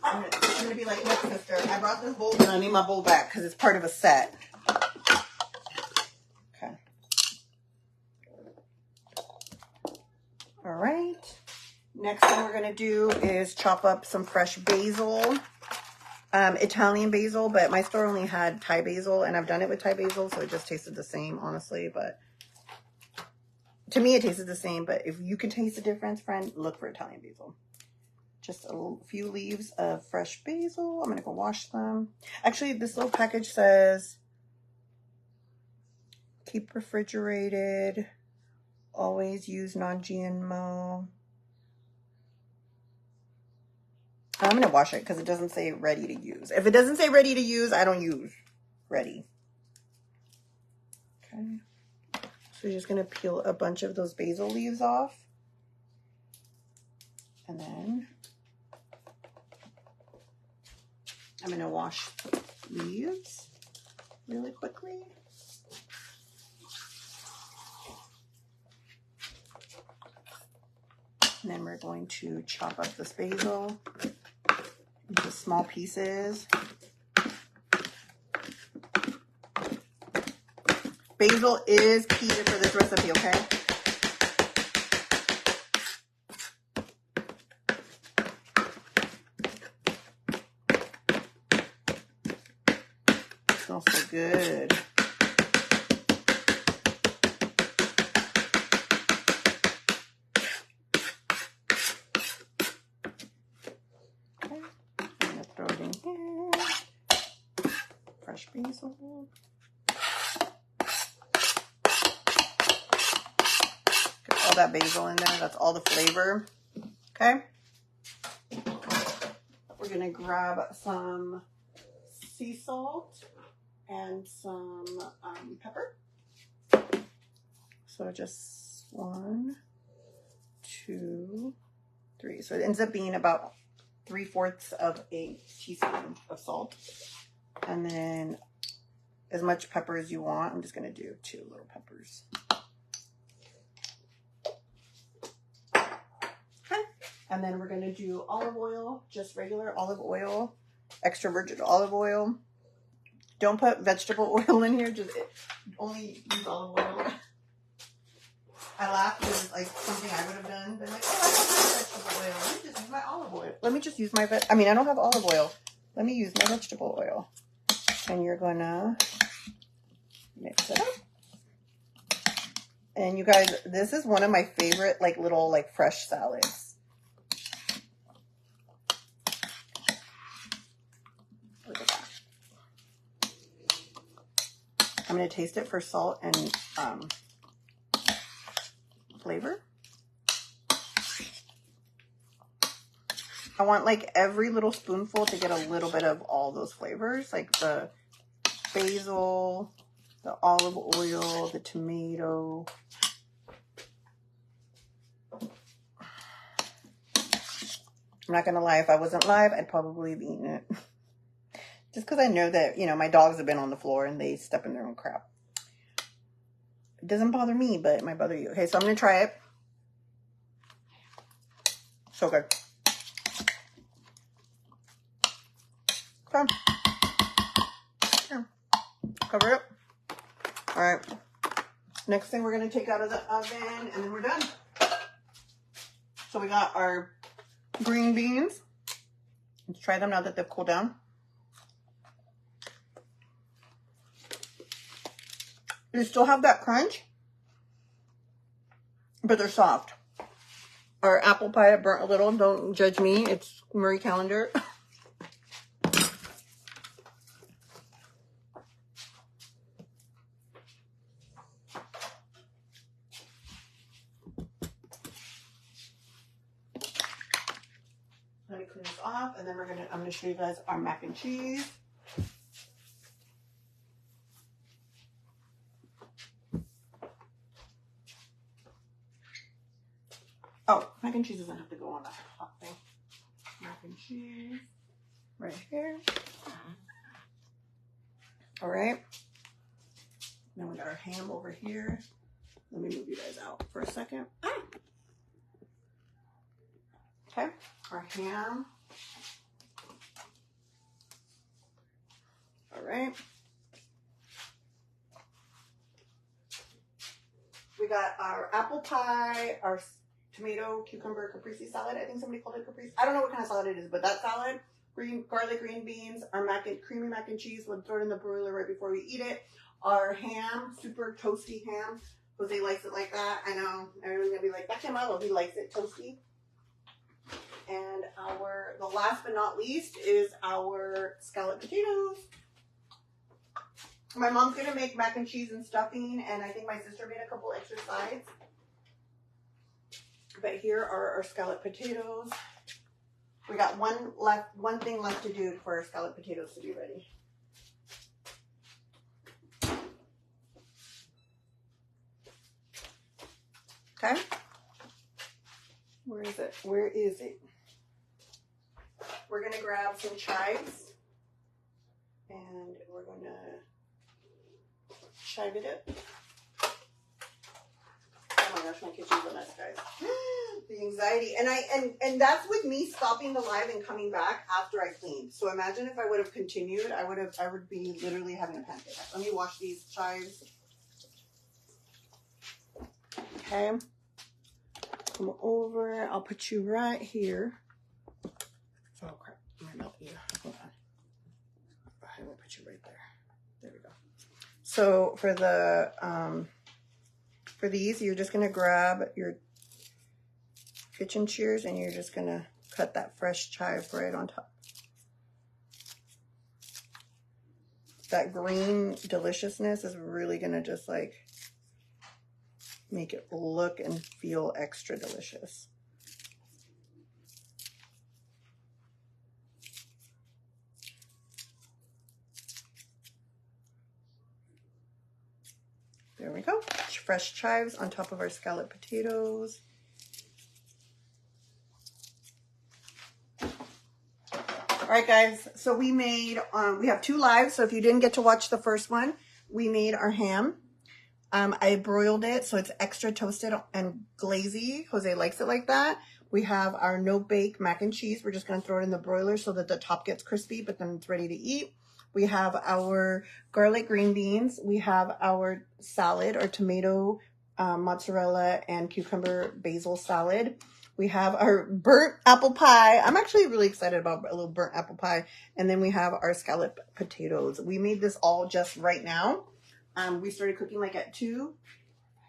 I'm going to be like, look, sister, I brought this bowl, and I need my bowl back because it's part of a set. Okay. All right. Next thing we're going to do is chop up some fresh basil. Italian basil, but my store only had Thai basil, and I've done it with Thai basil, so it just tasted the same, honestly. But to me, it tasted the same. But if you can taste the difference, friend, look for Italian basil. Just a few leaves of fresh basil. I'm going to go wash them. Actually, this little package says, keep refrigerated, always use non-GMO. I'm going to wash it because it doesn't say ready to use. If it doesn't say ready to use, I don't use ready. Okay. So you're just going to peel a bunch of those basil leaves off. And then I'm going to wash the leaves really quickly. And then we're going to chop up this basil into small pieces. Basil is key for this recipe, okay? It smells so good. Fresh basil. Get all that basil in there. That's all the flavor. Okay. We're going to grab some sea salt and some pepper. So just 1, 2, 3. So it ends up being about 3/4 of a teaspoon of salt. And then as much pepper as you want. I'm just going to do 2 little peppers. Okay. And then we're going to do olive oil, just regular olive oil, extra virgin olive oil. Don't put vegetable oil in here, just only use olive oil. I laugh because it's like something I would have done. Been like, oh, I don't have vegetable oil. Let me just use my olive oil. Let me just use my I don't have olive oil. Let me use my vegetable oil. And you're gonna mix it up. And you guys, this is one of my favorite like little like fresh salads. Look at that. I'm gonna taste it for salt and flavor. I want like every little spoonful to get a little bit of all those flavors, like the basil, the olive oil, the tomato. I'm not gonna lie, if I wasn't live, I'd probably have eaten it. Just because I know that, you know, my dogs have been on the floor and they step in their own crap. It doesn't bother me, but it might bother you. Okay, so I'm gonna try it. So good. Okay. Cover it. All right. Next thing we're going to take out of the oven, and then we're done. So we got our green beans. Let's try them now that they've cooled down. They still have that crunch, but they're soft. Our apple pie burnt a little. Don't judge me. It's Marie Callender. Let me clean this off, and then I'm gonna show you guys our mac and cheese. Oh, mac and cheese doesn't have to go on a hot thing. Mac and cheese right here. All right. Then we got our ham over here. Let me move you guys out for a second. Okay, our ham. All right. We got our apple pie, our tomato, cucumber, caprese salad. I think somebody called it caprese. I don't know what kind of salad it is, but that salad, garlic, green beans, our creamy mac and cheese. We'll throw it in the broiler right before we eat it. Our ham, super toasty ham. Jose likes it like that. I know everyone's gonna be like, that's him. He likes it toasty. And the last but not least is our scalloped potatoes. My mom's gonna make mac and cheese and stuffing, and I think my sister made a couple extra sides. But here are our scalloped potatoes. We got one thing left to do for our scalloped potatoes to be ready. Okay. Where is it? Where is it? We're gonna grab some chives, and we're gonna chive it up. Oh my gosh, my kitchen's a mess, guys. The anxiety, and that's with me stopping the live and coming back after I cleaned. So imagine if I would have continued, I would be literally having a panic attack. Let me wash these chives. Okay. Come over. I'll put you right here. Oh crap! I'm gonna melt you. Hold on. I will put you right there. There we go. So for these, you're just gonna grab your kitchen shears and you're just gonna cut that fresh chive right on top. That green deliciousness is really gonna just like make it look and feel extra delicious. There we go. Fresh chives on top of our scalloped potatoes. All right, guys. So we made, we have 2 lives. So if you didn't get to watch the first one, we made our ham. I broiled it so it's extra toasted and glazy. Jose likes it like that. We have our no-bake mac and cheese. We're just going to throw it in the broiler so that the top gets crispy, but then it's ready to eat. We have our garlic green beans. We have our salad or tomato, mozzarella, and cucumber basil salad. We have our burnt apple pie. I'm actually really excited about a little burnt apple pie. And then we have our scalloped potatoes. We made this all just right now. We started cooking like at 2,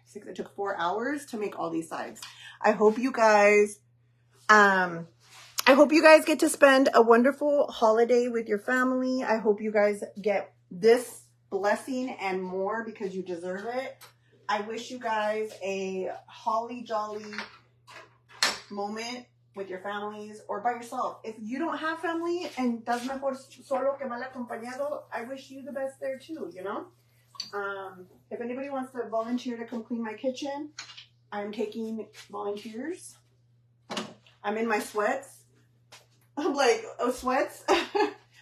6. It took 4 hours to make all these sides. I hope you guys get to spend a wonderful holiday with your family. I hope you guys get this blessing and more because you deserve it. I wish you guys a holly jolly moment with your families or by yourself. If you don't have family and estás mejor solo que mal acompañado, I wish you the best there too, you know? If anybody wants to volunteer to come clean my kitchen, I'm taking volunteers. I'm in my sweats. I'm like, oh, sweats?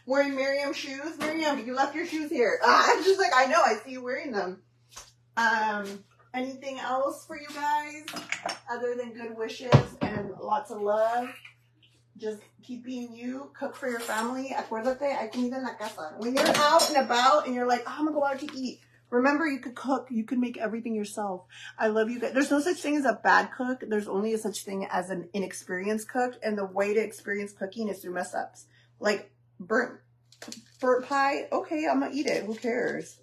Wearing Miriam shoes. Miriam, you left your shoes here. I'm just like, I know, I see you wearing them. Anything else for you guys other than good wishes and lots of love? just keep being you, cook for your family. Acuérdate, hay comida en la casa. When you're out and about and you're like, oh, I'm gonna go out to eat. Remember, you could cook. You can make everything yourself. I love you guys. There's no such thing as a bad cook. There's only a such thing as an inexperienced cook. And the way to experience cooking is through mess ups. Like burnt pie. Okay, I'm gonna eat it. Who cares?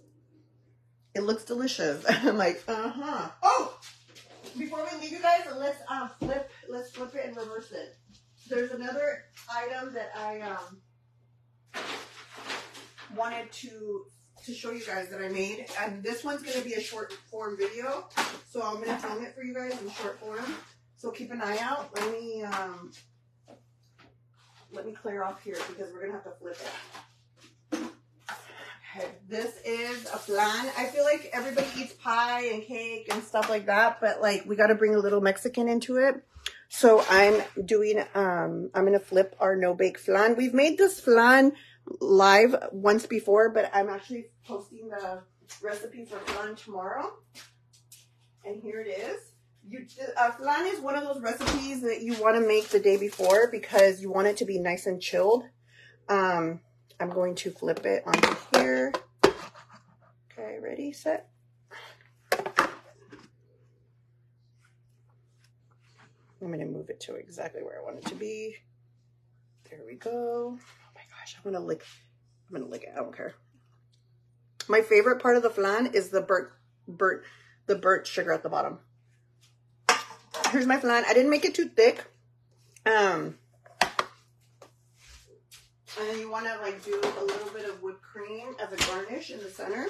It looks delicious. I'm like, Oh, before we leave you guys, let's flip it and reverse it. There's another item that I wanted to show you guys that I made, and this one's going to be a short form video, so I'm going to film it for you guys in short form, so keep an eye out. Let me clear off here because we're going to have to flip it. Okay, this is a flan. I feel like everybody eats pie and cake and stuff like that, but like we got to bring a little Mexican into it. So I'm doing, I'm going to flip our no-bake flan. We've made this flan live once before, but I'm actually posting the recipe for flan tomorrow. And here it is. Flan is one of those recipes that you want to make the day before because you want it to be nice and chilled. I'm going to flip it onto here. Okay, ready, set. I'm going to move it to exactly where I want it to be. There we go. Oh my gosh, I'm going to lick it. I don't care. My favorite part of the flan is the burnt sugar at the bottom. Here's my flan. I didn't make it too thick. And then you want to like do a little bit of whipped cream as a garnish in the center.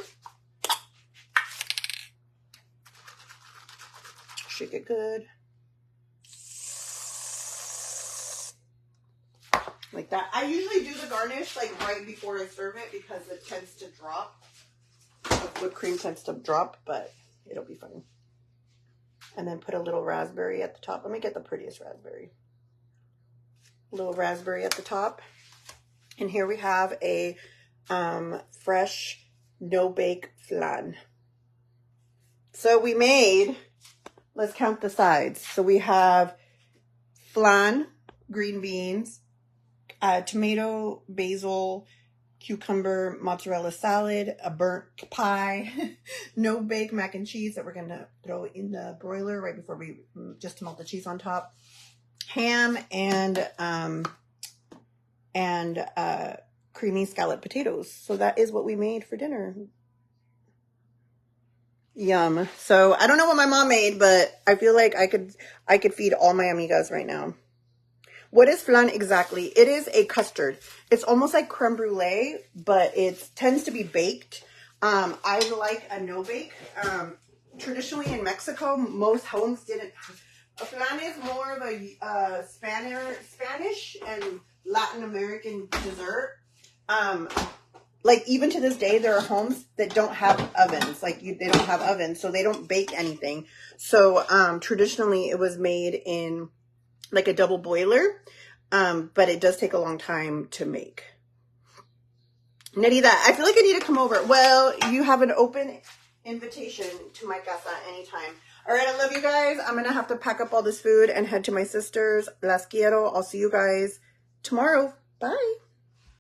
Shake it good. Like that. I usually do the garnish like right before I serve it because it tends to drop. The whipped cream tends to drop, but it'll be fine. And then put a little raspberry at the top. Let me get the prettiest raspberry. A little raspberry at the top. And here we have a fresh no-bake flan. So we made, let's count the sides. So we have flan, green beans, tomato, basil, cucumber, mozzarella salad, a burnt pie, no bake mac and cheese that we're going to throw in the broiler right before we just to melt the cheese on top, ham, and creamy scalloped potatoes. So that is what we made for dinner. Yum. So I don't know what my mom made, but I feel like I could feed all my amigas right now. What is flan exactly? It is a custard. It's almost like creme brulee, but it tends to be baked. I like a no-bake. Traditionally in Mexico, most homes didn't. A flan is more of a Spanish and Latin American dessert. Like even to this day, there are homes that don't have ovens. Like they don't have ovens, so they don't bake anything. So traditionally, it was made in like a double boiler, but it does take a long time to make. Nerida, I feel like I need to come over. Well, you have an open invitation to my casa anytime. All right, I love you guys. I'm going to have to pack up all this food and head to my sister's. Las quiero. I'll see you guys tomorrow. Bye.